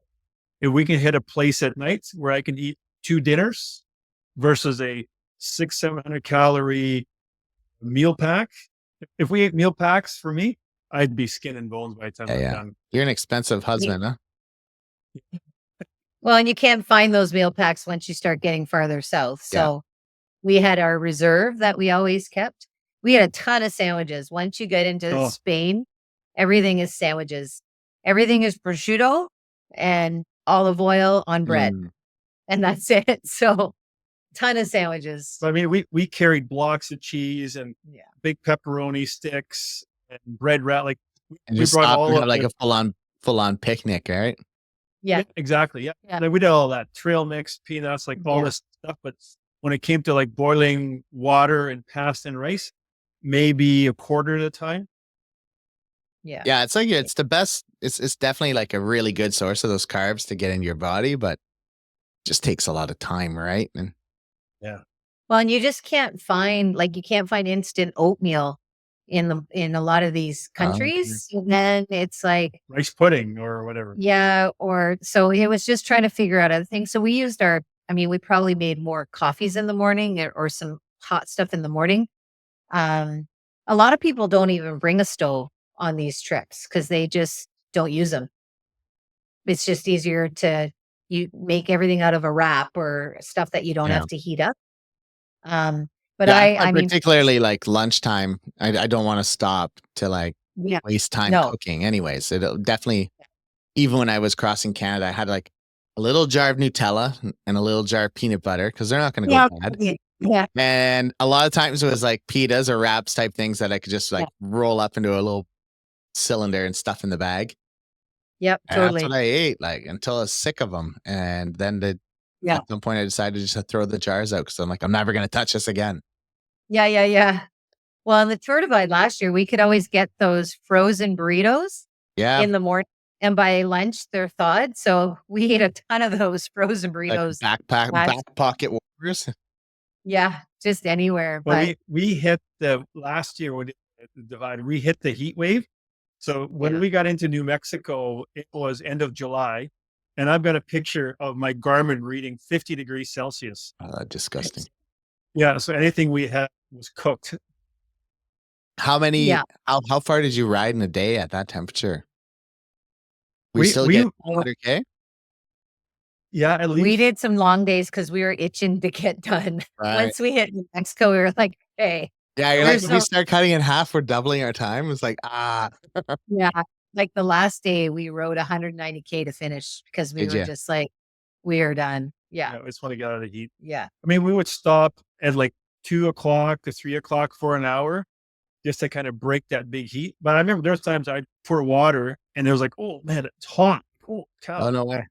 If we can hit a place at night where I can eat 2 dinners versus a 600-700 calorie meal pack. If we ate meal packs for me, I'd be skin and bones by the time I'm done. You're an expensive husband, huh? Well, and you can't find those meal packs once you start getting farther south. So we had our reserve that we always kept. We had a ton of sandwiches. Once you get into Spain, everything is sandwiches. Everything is prosciutto and olive oil on bread. And that's it. So ton of sandwiches. I mean, we carried blocks of cheese and big pepperoni sticks and bread wrap. Like we brought all of like a full on picnic, right? Yeah, exactly. Yeah. Like, we did all that trail mix, peanuts, like all this stuff. But when it came to like boiling water and pasta and rice, maybe a quarter at a time. Yeah. Yeah. It's like, it's the best. It's definitely like a really good source of those carbs to get in your body, but it just takes a lot of time, right? And well, and you just can't find instant oatmeal in a lot of these countries. And then it's like rice pudding or whatever. Yeah. So it was just trying to figure out other things. So we used we probably made more coffees in the morning or some hot stuff in the morning. A lot of people don't even bring a stove on these trips because they just don't use them. It's just easier to you make everything out of a wrap or stuff that you don't have to heat up. But I mean, particularly like lunchtime, I don't want to stop to like waste time cooking anyways. It'll definitely, even when I was crossing Canada, I had like a little jar of Nutella and a little jar of peanut butter because they're not going to go bad. Yeah. And a lot of times it was like pitas or wraps type things that I could just like roll up into a little cylinder and stuff in the bag. Yep, and totally. That's what I ate like until I was sick of them. And then at some point I decided just to throw the jars out because I'm like, I'm never going to touch this again. Yeah. Well, in the Tour Divide last year, we could always get those frozen burritos in the morning. And by lunch, they're thawed. So we ate a ton of those frozen burritos. Like back pocket warriors. Yeah, just anywhere. Well, but we hit last year when the divide, we hit the heat wave. So when we got into New Mexico, it was end of July. And I've got a picture of my Garmin reading 50 degrees Celsius. Disgusting. Yeah. So anything we had was cooked. How far did you ride in a day at that temperature? We still get 100K? Yeah, at least. We did some long days because we were itching to get done. Right. Once we hit New Mexico, we were like, hey. Yeah, you're like, if we start cutting in half, we're doubling our time. It's like, Yeah. Like the last day, we rode 190K to finish because we were just like, we are done. Yeah. I just want to get out of the heat. Yeah. I mean, we would stop at like 2 o'clock to 3 o'clock for an hour just to kind of break that big heat. But I remember there's times I'd pour water and it was like, oh man, it's hot. Oh, cow. Oh, no way.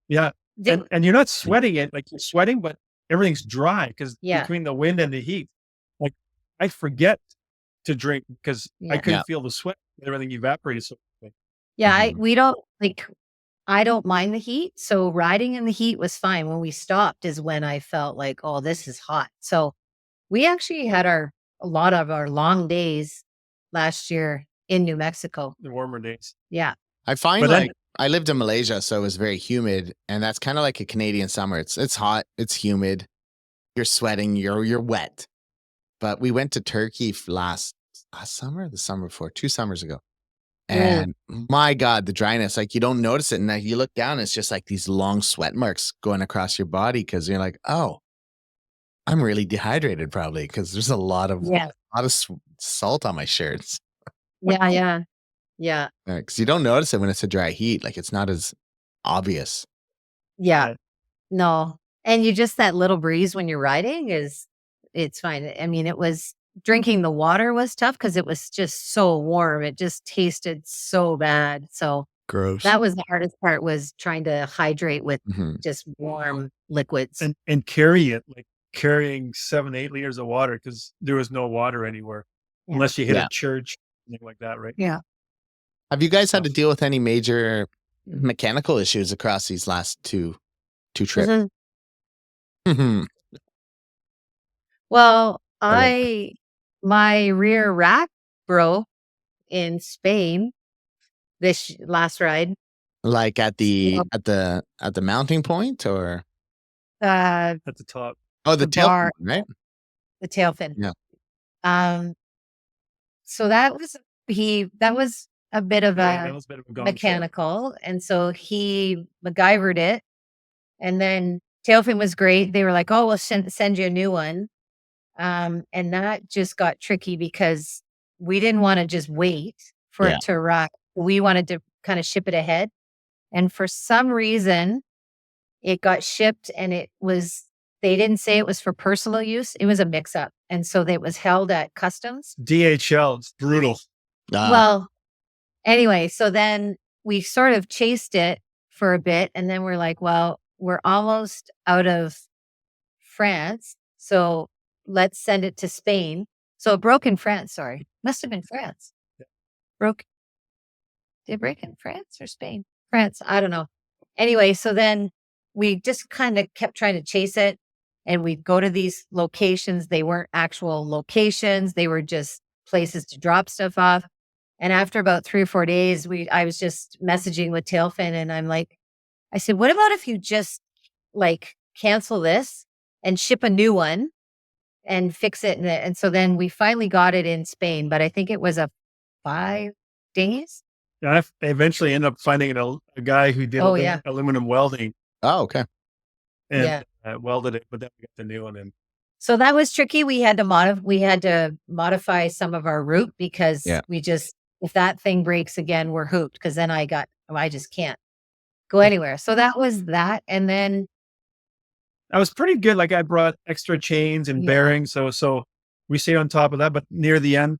Yeah. And you're not sweating it, like you're sweating, but everything's dry because between the wind and the heat, like I forget to drink because I couldn't feel the sweat. Everything evaporated so quickly. Yeah. I don't mind the heat. So riding in the heat was fine. When we stopped is when I felt like, oh, this is hot. So we actually had a lot of our long days last year in New Mexico. The warmer days. Yeah. I find I lived in Malaysia, so it was very humid, and that's kind of like a Canadian summer. It's hot, it's humid, you're sweating, you're wet. But we went to Turkey last summer, the summer before, 2 summers ago. And my God, the dryness, like you don't notice it. And like you look down, it's just like these long sweat marks going across your body because you're like, oh, I'm really dehydrated probably because there's a lot of salt on my shirts. Yeah. Because you don't notice it when it's a dry heat. Like it's not as obvious. Yeah. No. And you just that little breeze when you're riding it's fine. I mean, it was drinking the water was tough because it was just so warm. It just tasted so bad. So Gross. that was the hardest part was trying to hydrate with just warm liquids. And carry it, like carrying 7-8 liters of water because there was no water anywhere unless you hit a church, something like that, right? Yeah. Have you guys had to deal with any major mechanical issues across these last two trips? Well, my rear rack broke in Spain this last ride. Like at the mounting point or at the top? Oh, the tail fin, right? The tail fin. Yeah. So that was a bit of a mechanical, and so he MacGyvered it, and then tail fin was great. They were like, "Oh, we'll send you a new one," and that just got tricky because we didn't want to just wait for it to rock. We wanted to kind of ship it ahead, and for some reason, it got shipped, and they didn't say it was for personal use. It was a mix-up, and so it was held at customs. DHL, it's brutal. Well, anyway, so then we sort of chased it for a bit, and then we're like, well, we're almost out of France, so let's send it to Spain. So it broke in France, sorry. Must have been France. Broke. Did it break in France or Spain? France, I don't know. Anyway, so then we just kind of kept trying to chase it, and we'd go to these locations. They weren't actual locations. They were just places to drop stuff off. And after about 3 or 4 days, I was just messaging with Tailfin, and I said, what about if you just like cancel this and ship a new one and fix it? And so then we finally got it in Spain, but I think it was 5 days. Yeah, I eventually ended up finding a guy who did aluminum welding. Oh, okay. And welded it, but then we got the new one in. So that was tricky. We had to modify some of our route because if that thing breaks again, we're hooped. Because then I just can't go anywhere. So that was that, and then I was pretty good. Like I brought extra chains and bearings, so we stayed on top of that. But near the end,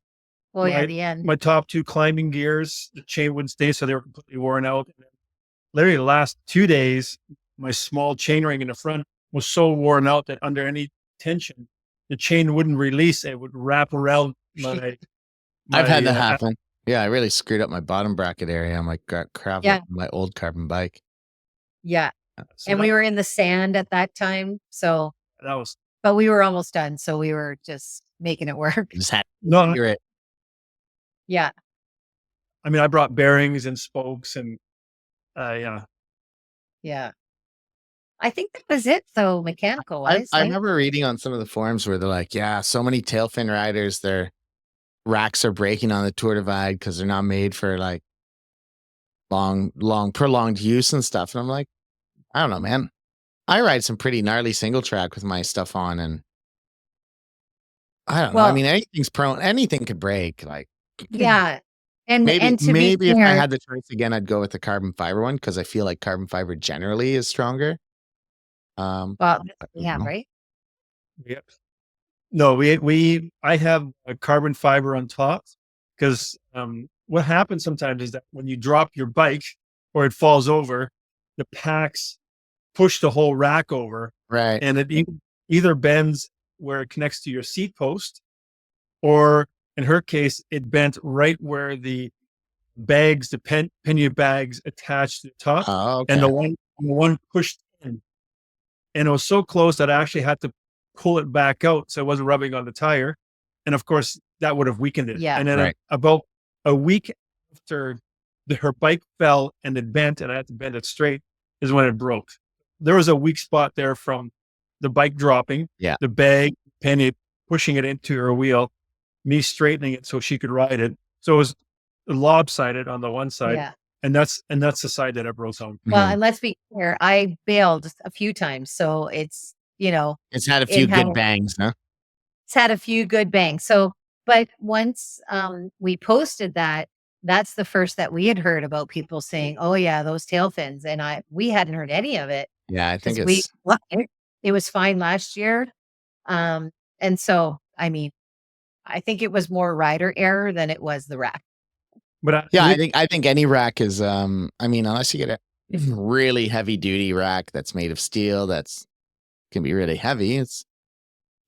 the end, my top 2 climbing gears, the chain wouldn't stay, so they were completely worn out. And literally, the last 2 days, my small chain ring in the front was so worn out that under any tension, the chain wouldn't release. It would wrap around my I've had that happen. Yeah, I really screwed up my bottom bracket area on my my old carbon bike. Yeah. So we were in the sand at that time. So but we were almost done. So we were just making it work. Just had to figure it. Yeah. I mean, I brought bearings and spokes and Yeah. I think that was it, though, mechanical wise. I remember reading on some of the forums where they're like, so many tailfin riders, their racks are breaking on the Tour Divide because they're not made for like long prolonged use and stuff. And I'm like, I don't know, man. I ride some pretty gnarly single track with my stuff on, and I don't know. I mean, anything's prone. Anything could break. Like, and maybe if I had the choice again, I'd go with the carbon fiber one because I feel like carbon fiber generally is stronger. Right? Yep. No, I have a carbon fiber on top because what happens sometimes is that when you drop your bike or it falls over, the packs push the whole rack over, right? And it either bends where it connects to your seat post, or in her case, it bent right where the bags, the pannier bags attached to the top, and the one pushed in, and it was so close that I actually had to pull it back out so it wasn't rubbing on the tire, and of course that would have weakened it. Yeah. And then about a week after her bike fell and it bent, and I had to bend it straight, is when it broke. There was a weak spot there from the bike dropping, Yeah. the bag, Penny pushing it into her wheel, me straightening it so she could ride it. So it was lopsided on the one side, Yeah. and that's the side that it broke on. Well, Mhm. and let's be clear, I bailed a few times, so it's, It's had a few it had good bangs, huh? it's had a few good bangs. So, but once we posted that, that's the first that we had heard about people saying, "Oh yeah, those tail fins," and we hadn't heard any of it Yeah, I think because it's it was fine last year, and so I mean, I think it was more rider error than it was the rack. But yeah. I think any rack is I mean, unless you get a really heavy duty rack that's made of steel can be really heavy, there's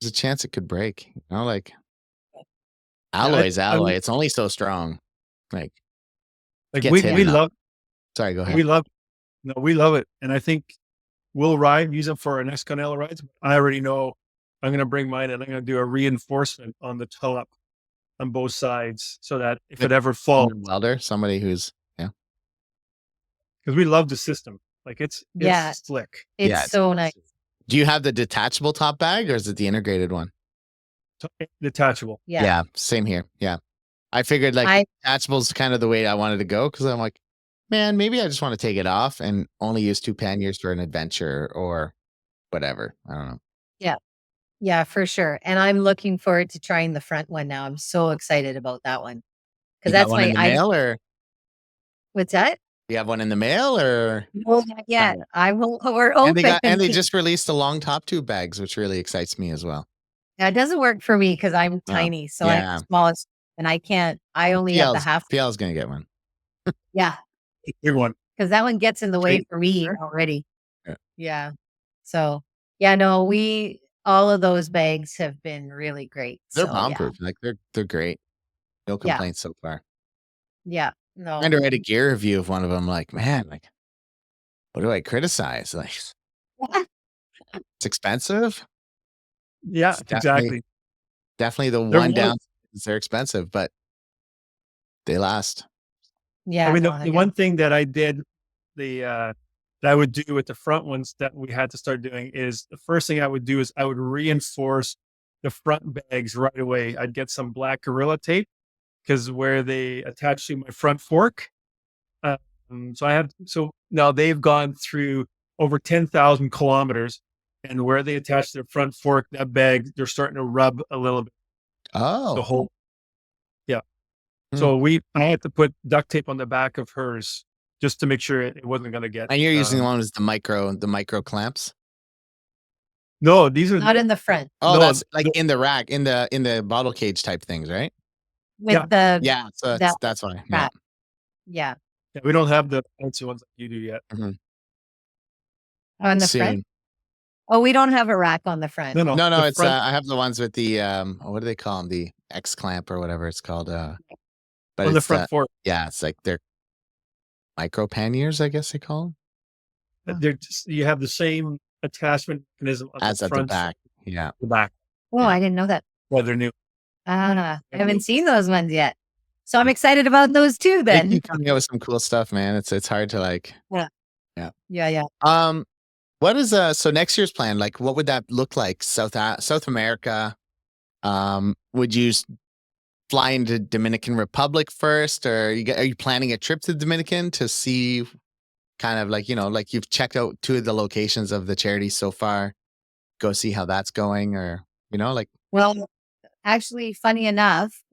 a chance it could break. Like alloy's alloy. It's only so strong. Like gets we hit we enough. love Sorry, go ahead. we love it, and I think we'll use them for our next Canela rides. I already know I'm going to bring mine, and I'm going to do a reinforcement on the toe up on both sides, so that if it ever falls, welder, somebody who's because we love the system. Like it's slick. It's so nice. Do you have the detachable top bag, or is it the integrated one? Detachable. Yeah. Same here. Yeah. I figured detachable's kind of the way I wanted to go, because I'm like, man, maybe I just want to take it off and only use 2 panniers for an adventure or whatever. I don't know. Yeah, for sure. And I'm looking forward to trying the front one now. I'm so excited about that one. You Because got that's one in the mail, or what's that? you have one in the mail, or Well, not yet. We're and open. they just released the long top tube bags, which really excites me as well. Yeah, it doesn't work for me because I'm tiny. So I'm yeah. the smallest and I only have the half. PL's gonna get one. Yeah. Big one. Because that one gets in the way for me already. Yeah. So yeah, no, all of those bags have been really great. They're So, bomb proof. Like they're great. No complaints so far. Yeah. No. I read a gear review of one of them. Like, man, like, what do I criticize? Like, it's expensive. Yeah, exactly. Definitely the one down is they're expensive, but they last. Yeah. I mean, the one thing that I did, that I would do with the front ones that we had to start doing, is the first thing I would do is I would reinforce the front bags right away. I'd get some black Gorilla tape, because where they attach to my front fork. So now they've gone through over 10,000 kilometers, and where they attach their front fork, that bag, they're starting to rub a little bit. Oh, The whole. Yeah. So I had to put duct tape on the back of hers just to make sure it wasn't going to get. And you're using the one with the micro clamps. No, these are not in the front. Oh, that's like in the rack, in the bottle cage type things, right? With So that's why. Yeah. Yeah. Yeah, we don't have the fancy ones like you do yet. On the front? Oh, we don't have a rack on the front. No. It's I have the ones with the what do they call them? The X clamp or whatever it's called. But on the front fork. Yeah, it's like they're micro panniers, I guess they call them. They're you have the same attachment mechanism as the at front, the back. Yeah, the back. Oh, I didn't know that. Well, they're new. I haven't seen those ones yet. So I'm excited about those too. Then they keep coming out with some cool stuff, man. It's hard to like. Yeah. What is so next year's plan? Like, what would that look like? South America. Would you fly into Dominican Republic first, or are you planning a trip to Dominican to see, kind of like like you've checked out 2 of the locations of the charities so far? Go see how that's going, or like. Well, actually, funny enough,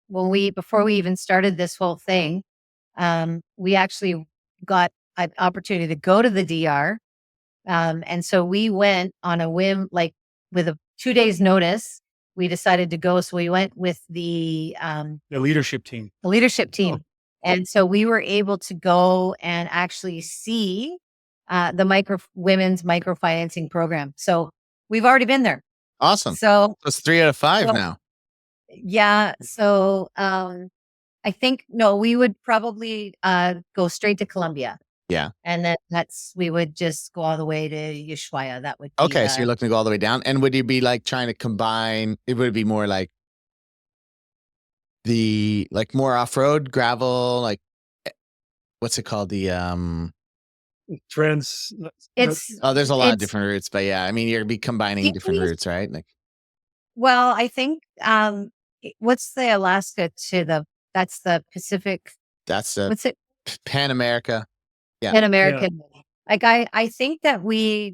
before we even started this whole thing, we actually got an opportunity to go to the DR. And so we went on a whim, like with a 2 days notice, we decided to go. So we went with the leadership team. And so we were able to go and actually see the women's microfinancing program. So we've already been there. Awesome. So it's 3 out of 5 now. Yeah. So I think, we would probably go straight to Colombia. Yeah. And then we would just go all the way to Ushuaia. That would be, okay. So you're looking to go all the way down. And would you be like trying to combine, it would be more like more off-road gravel, like what's it called? Trans. It's There's a lot of it's different routes, but yeah, I mean, you're be combining different routes, right? Like well, I think what's the Alaska to that's the Pacific. that's the What's it? Pan America. Yeah. Pan American. Like I think that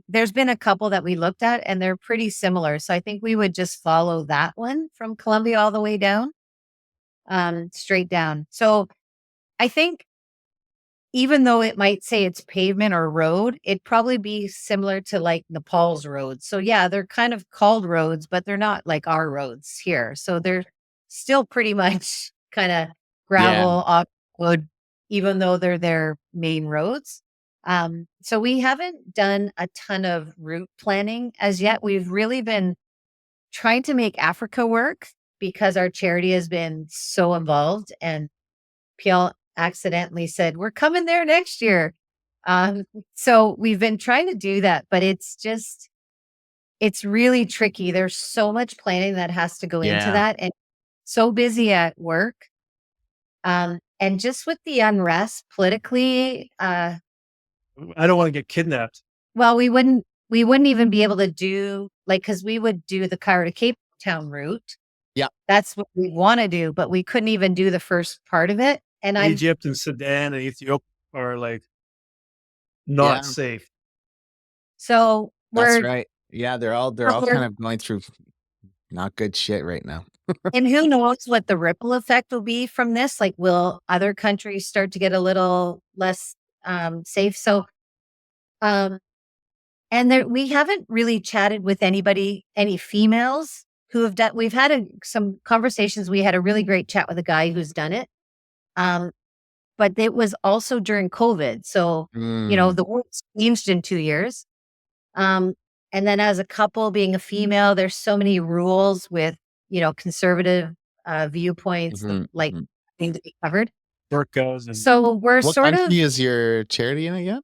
there's been a couple that we looked at and they're pretty similar. So I think we would just follow that one from Columbia all the way down, straight down. So I think even though it might say it's pavement or road, it'd probably be similar to like Nepal's roads. So yeah, they're kind of called roads, but they're not like our roads here. So they're still pretty much kind of gravel, off wood, even though they're their main roads. So we haven't done a ton of route planning as yet. We've really been trying to make Africa work because our charity has been so involved, and PL accidentally said, "We're coming there next year." So we've been trying to do that, but it's really tricky. There's so much planning that has to go into that, and so busy at work. And just with the unrest politically, I don't want to get kidnapped. well, we wouldn't even be able to do because we would do the Cairo to Cape Town route. Yeah. That's what we want to do, but we couldn't even do the first part of it. And Egypt and Sudan and Ethiopia are like not safe. So that's right. Yeah, they're all kind of going through not good shit right now. And who knows what the ripple effect will be from this? Like, will other countries start to get a little less safe? So, and we haven't really chatted with any females who have done. We've had some conversations. We had a really great chat with a guy who's done it. But it was also during COVID. So, the world's changed in 2 years. And then as a couple being a female, there's so many rules with, conservative viewpoints that need to be covered. So we're what country is your charity in it yet?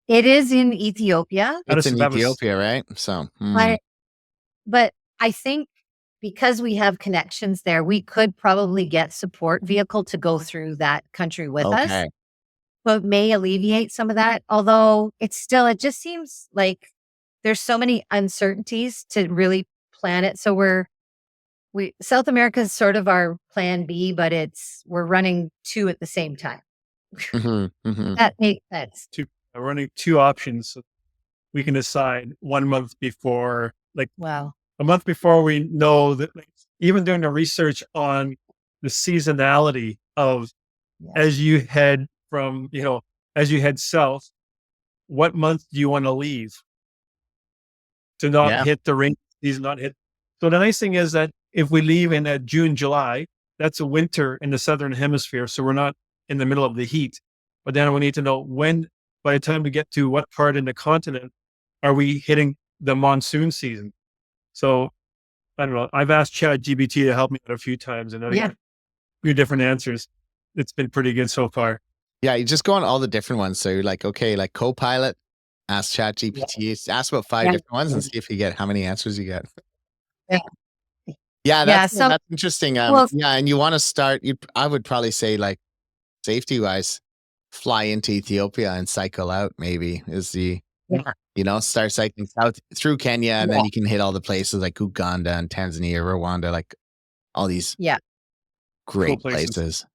It is in Ethiopia. It's in Ethiopia, right? So, but I think because we have connections there, we could probably get support vehicle to go through that country with us. But may alleviate some of that. Although it just seems like there's so many uncertainties to really plan it. So South America is sort of our plan B, but we're running two at the same time. That makes sense. We're running two options. So we can decide 1 month before, wow. A month before we know that, even doing the research on the seasonality of as you head south, what month do you want to leave to not hit the rain season, not hit. So the nice thing is that if we leave in June, July, that's a winter in the Southern Hemisphere. So we're not in the middle of the heat, but then we need to know when, by the time we get to what part in the continent, are we hitting the monsoon season? So I don't know. I've asked ChatGPT to help me out a few times and I got a few different answers. It's been pretty good so far. Yeah, you just go on all the different ones. So you're like, okay, like Copilot, ask ChatGPT, ask about 5 different ones and see if you get how many answers you get. Yeah, that's interesting. And you want to start, I would probably say like safety wise, fly into Ethiopia and cycle out maybe is the, start cycling south through Kenya and then you can hit all the places like Uganda and Tanzania, Rwanda, like all these great cool places.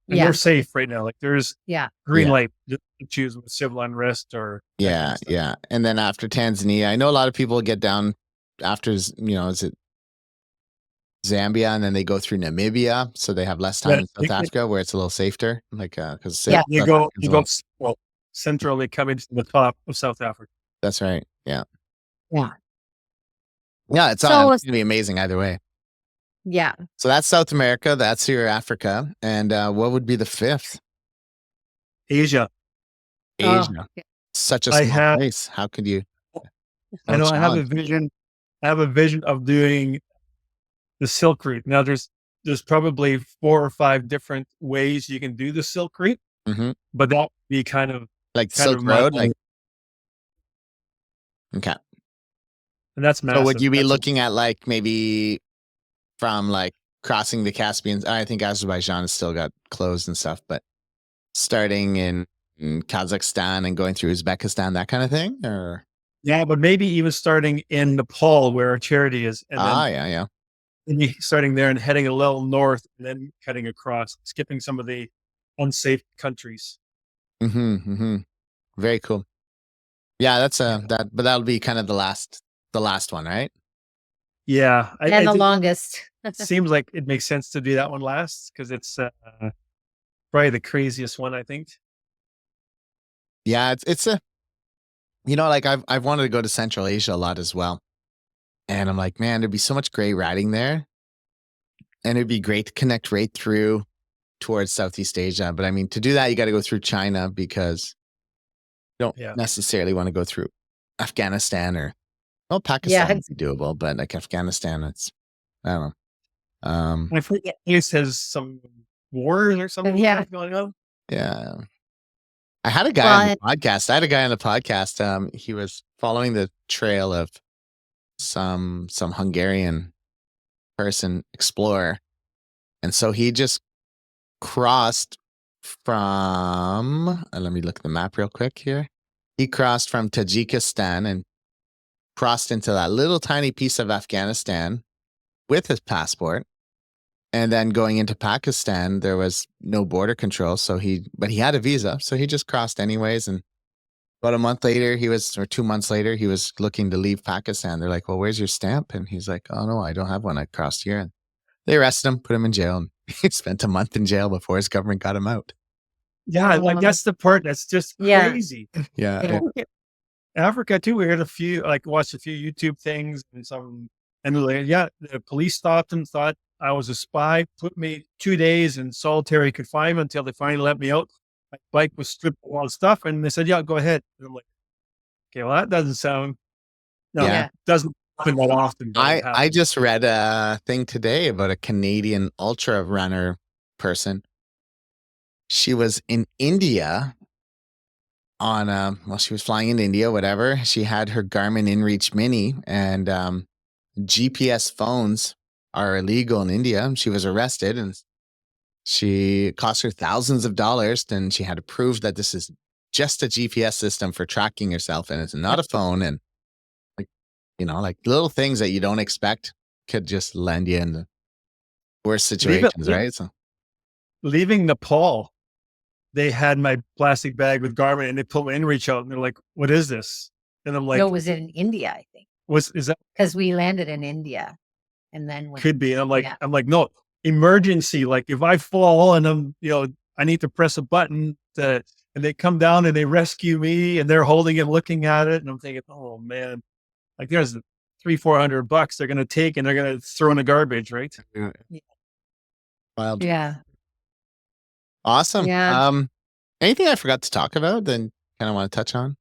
And they're safe right now. Like there's green light to choose with civil unrest or. Yeah. And then after Tanzania, I know a lot of people get down after, is it Zambia and then they go through Namibia. So they have less time in South Africa where it's a little safer. Like, cause you go centrally coming to the top of South Africa. That's right. Yeah. Yeah. Yeah. It's going to be amazing either way. Yeah. So that's South America. That's your Africa. And what would be the fifth? Asia. Such a small place. How could you? I know. I have a vision. I have a vision of doing the Silk Route. Now there's probably 4 or 5 different ways you can do the Silk Route, but that would be kind of like Silk Road. Okay. And that's massive. So would you be looking at like maybe from like crossing the Caspian? I think Azerbaijan has still got closed and stuff, but starting in Kazakhstan and going through Uzbekistan, that kind of thing? Or Yeah, but maybe even starting in Nepal where our charity is, and then yeah. maybe starting there and heading a little north and then cutting across, skipping some of the unsafe countries. Very cool. Yeah, that's Yeah. but that'll be kind of the last one, right? Yeah. And the longest. Seems like it makes sense to do that one last because it's probably the craziest one, I think. Yeah, it's a, like I've wanted to go to Central Asia a lot as well. And I'm like, man, there'd be so much great riding there. And it'd be great to connect right through towards Southeast Asia. But I mean, to do that, you got to go through China because you don't necessarily want to go through Afghanistan or, well, Pakistan would be doable, but like Afghanistan, I don't know. I forget, it says some wars or something going on. Yeah. I had a guy on the podcast. He was following the trail of some Hungarian person, explorer. And so he just crossed from, let me look at the map real quick here. He crossed from Tajikistan and crossed into that little tiny piece of Afghanistan with his passport. And then going into Pakistan, there was no border control. But he had a visa. So he just crossed anyways. And about a month later, 2 months later, he was looking to leave Pakistan. They're like, well, where's your stamp? And he's like, oh no, I don't have one. I crossed here. And they arrested him, put him in jail. And he spent a month in jail before his government got him out. Yeah. Like that's the part that's just crazy. Yeah. Africa too. We heard watched a few YouTube things and the police stopped him, thought I was a spy, put me 2 days in solitary confinement until they finally let me out. My bike was stripped of all the stuff, and they said, "Yeah, go ahead." And I'm like, "Okay, well, that doesn't sound. No, it doesn't happen that often." I just read a thing today about a Canadian ultra runner person. She was in India she was flying in India, whatever. She had her Garmin InReach Mini, and GPS phones are illegal in India. She was arrested and she cost her thousands of dollars. Then she had to prove that this is just a GPS system for tracking yourself and it's not a phone. And like little things that you don't expect could just land you in the worst situations, right? So leaving Nepal, they had my plastic bag with Garmin and they pulled my InReach out and they're like, "What is this?" And I'm like, no, it was in India, I think. Is that because we landed in India and then could be? And I'm like, no, emergency. Like if I fall and I need to press a button and they come down and they rescue me and they're holding it, looking at it. And I'm thinking, oh man, like there's $300-400 they're going to take and they're going to throw in the garbage. Right. Yeah. Wild. Yeah. Awesome. Yeah. Anything I forgot to talk about then kind of want to touch on?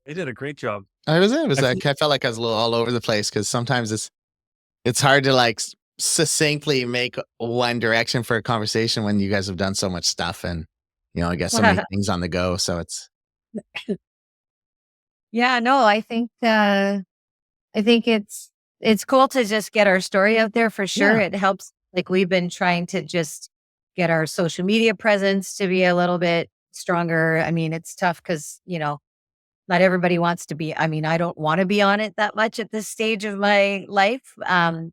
They did a great job. I felt like I was a little all over the place because sometimes it's hard to like succinctly make one direction for a conversation when you guys have done so much stuff and I guess so many things on the go. So it's yeah, no, I think it's cool to just get our story out there for sure. Yeah. It helps. Like we've been trying to just get our social media presence to be a little bit stronger. I mean, it's tough because not everybody wants to be, I don't want to be on it that much at this stage of my life.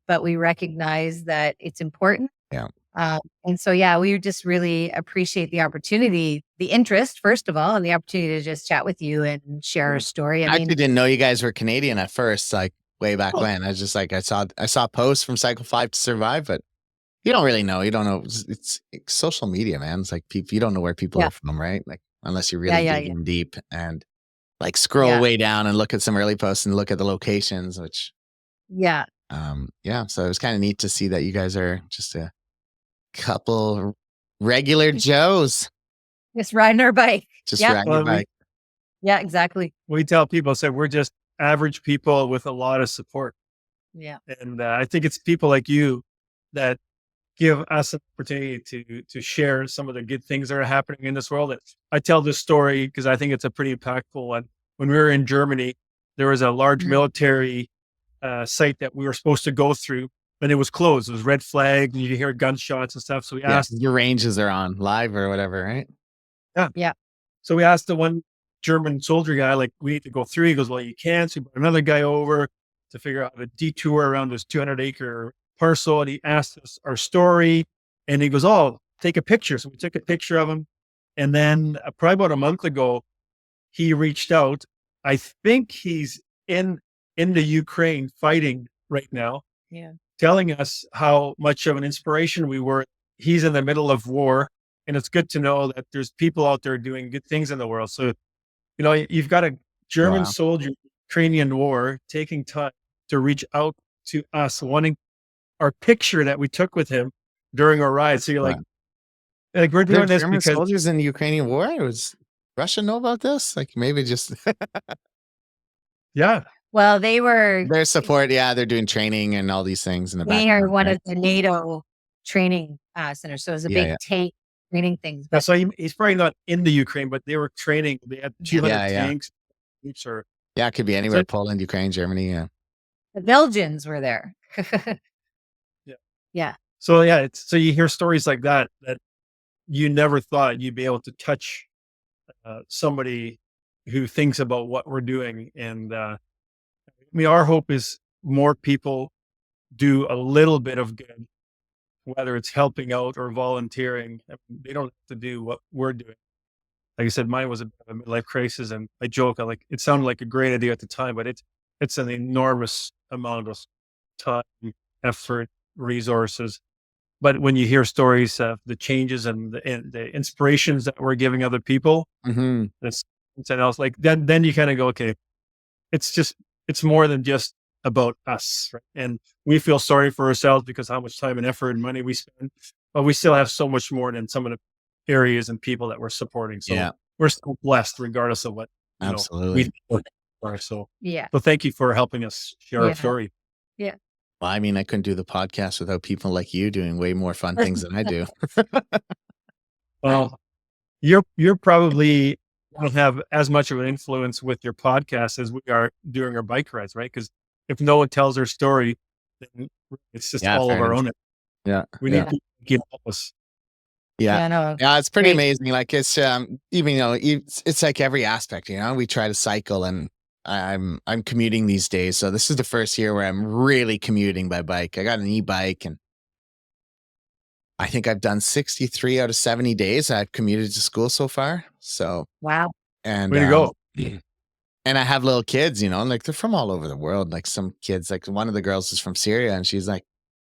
But we recognize that it's important. Yeah. And so, we just really appreciate the opportunity, the interest, first of all, and the opportunity to just chat with you and share our story. I actually didn't know you guys were Canadian at first, like way back when. I was just like, I saw posts from Cycle 5 to Survive, but you don't really know. You don't know. It's social media, man. It's like you don't know where people are from, right? Like unless you're really digging deep and like scroll way down and look at some early posts and look at the locations, which so it was kind of neat to see that you guys are just a couple regular Joes just riding our bike. Riding your bike. Yeah, exactly. We tell people, we're just average people with a lot of support. Yeah. And I think it's people like you that give us an opportunity to share some of the good things that are happening in this world. I tell this story because I think it's a pretty impactful one. When we were in Germany, there was a large military site that we were supposed to go through. and it was closed. It was red flag, and you hear gunshots and stuff. So we asked, your ranges are on live or whatever, right? so we asked the one German soldier guy, like, we need to go through. He goes, well, you can't. So we brought another guy over to figure out a detour around this 200-acre parcel. And he asked us our story, and he goes, oh, take a picture. So we took a picture of him. And then probably about a month ago, he reached out. I think he's in the Ukraine fighting right now, telling us how much of an inspiration we were. He's in the middle of war, and it's good to know that there's people out there doing good things in the world. So, you've got a German soldier, Ukrainian war, taking time to reach out to us, wanting our picture that we took with him during our ride. So you're like we're doing this German because soldiers in the Ukrainian war. Was Russia know about this? Like maybe just Well, they were. their support. Yeah, they're doing training and all these things in the They are background, one right? of the NATO training centers, so it was a big training things. But so he's probably not in the Ukraine, but they were training. They had 200 tanks. Or Yeah, it could be anywhere. Poland, Ukraine, Germany. Yeah. the Belgians were there. So so you hear stories like that you never thought you'd be able to touch somebody who thinks about what we're doing. And our hope is more people do a little bit of good, whether it's helping out or volunteering. They don't have to do what we're doing. Like I said, mine was a midlife crisis, and I joke, it sounded like a great idea at the time, but it's an enormous amount of time, effort, resources. But when you hear stories of the changes and the inspirations that we're giving other people, that's something else. Like then you kind of go, okay, it's more than just about us, right? And we feel sorry for ourselves because how much time and effort and money we spend, but we still have so much more than some of the areas and people that we're supporting. So we're still blessed regardless of what Absolutely. we are. So Yeah. so thank you for helping us share our story. Yeah. Well, I mean, I couldn't do the podcast without people like you doing way more fun things than I do. Well, you're probably don't have as much of an influence with your podcast as we are during our bike rides, right? Because if no one tells their story, then it's just all of our own. Yeah. We need to help us. Yeah. No. Yeah, it's pretty amazing. Like it's even it's like every aspect, we try to cycle, and I'm commuting these days. So this is the first year where I'm really commuting by bike. I got an e-bike, and I think I've done 63 out of 70 days I've commuted to school so far. So Wow. and Way to go. And I have little kids, like they're from all over the world. Like some kids, like one of the girls is from Syria, and she's like,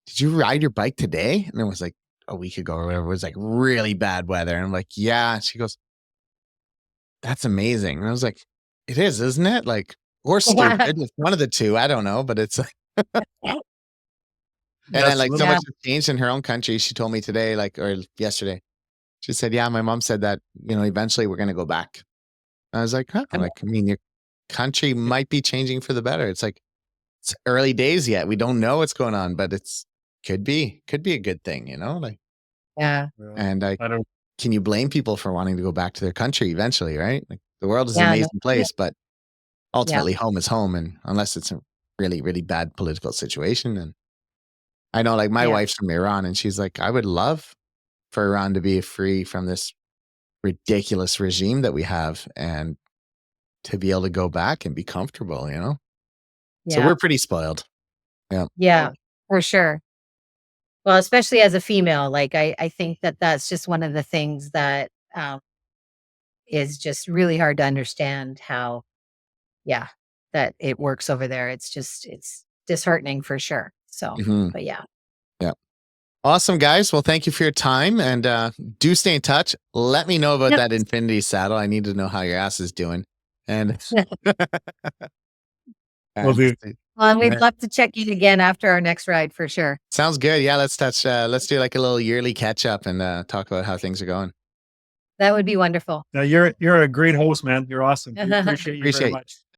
"Did you ride your bike today?" And it was like a week ago or whatever. It was like really bad weather. And I'm like, "Yeah." And she goes, "That's amazing." And I was like, "It is, isn't it? Like, or stupid. It's one of the two. I don't know, but it's like." And then like so much has changed in her own country. She told me today, or yesterday, she said, "Yeah, my mom said that, eventually we're going to go back." And I was like, "Huh?" I'm like, I mean, your country might be changing for the better. It's like, it's early days yet. We don't know what's going on, but could be a good thing, like, Yeah. and I don't. can you blame people for wanting to go back to their country eventually, right? Like the world is an amazing place, but ultimately home is home. And unless it's a really, really bad political situation. And I know like my wife's from Iran, and she's like, I would love for Iran to be free from this ridiculous regime that we have and to be able to go back and be comfortable, Yeah. So we're pretty spoiled. Yeah, for sure. Well, especially as a female, like I think that's just one of the things that is just really hard to understand how, that it works over there. It's disheartening for sure. So, but yeah. Awesome, guys. Well, thank you for your time, and do stay in touch. Let me know about that Infinity saddle. I need to know how your ass is doing. And Will do. Well, we'd love to check in again after our next ride for sure. Sounds good. Yeah, let's do like a little yearly catch up and talk about how things are going. That would be wonderful. Now you're a great host, man. You're awesome. We appreciate you very much.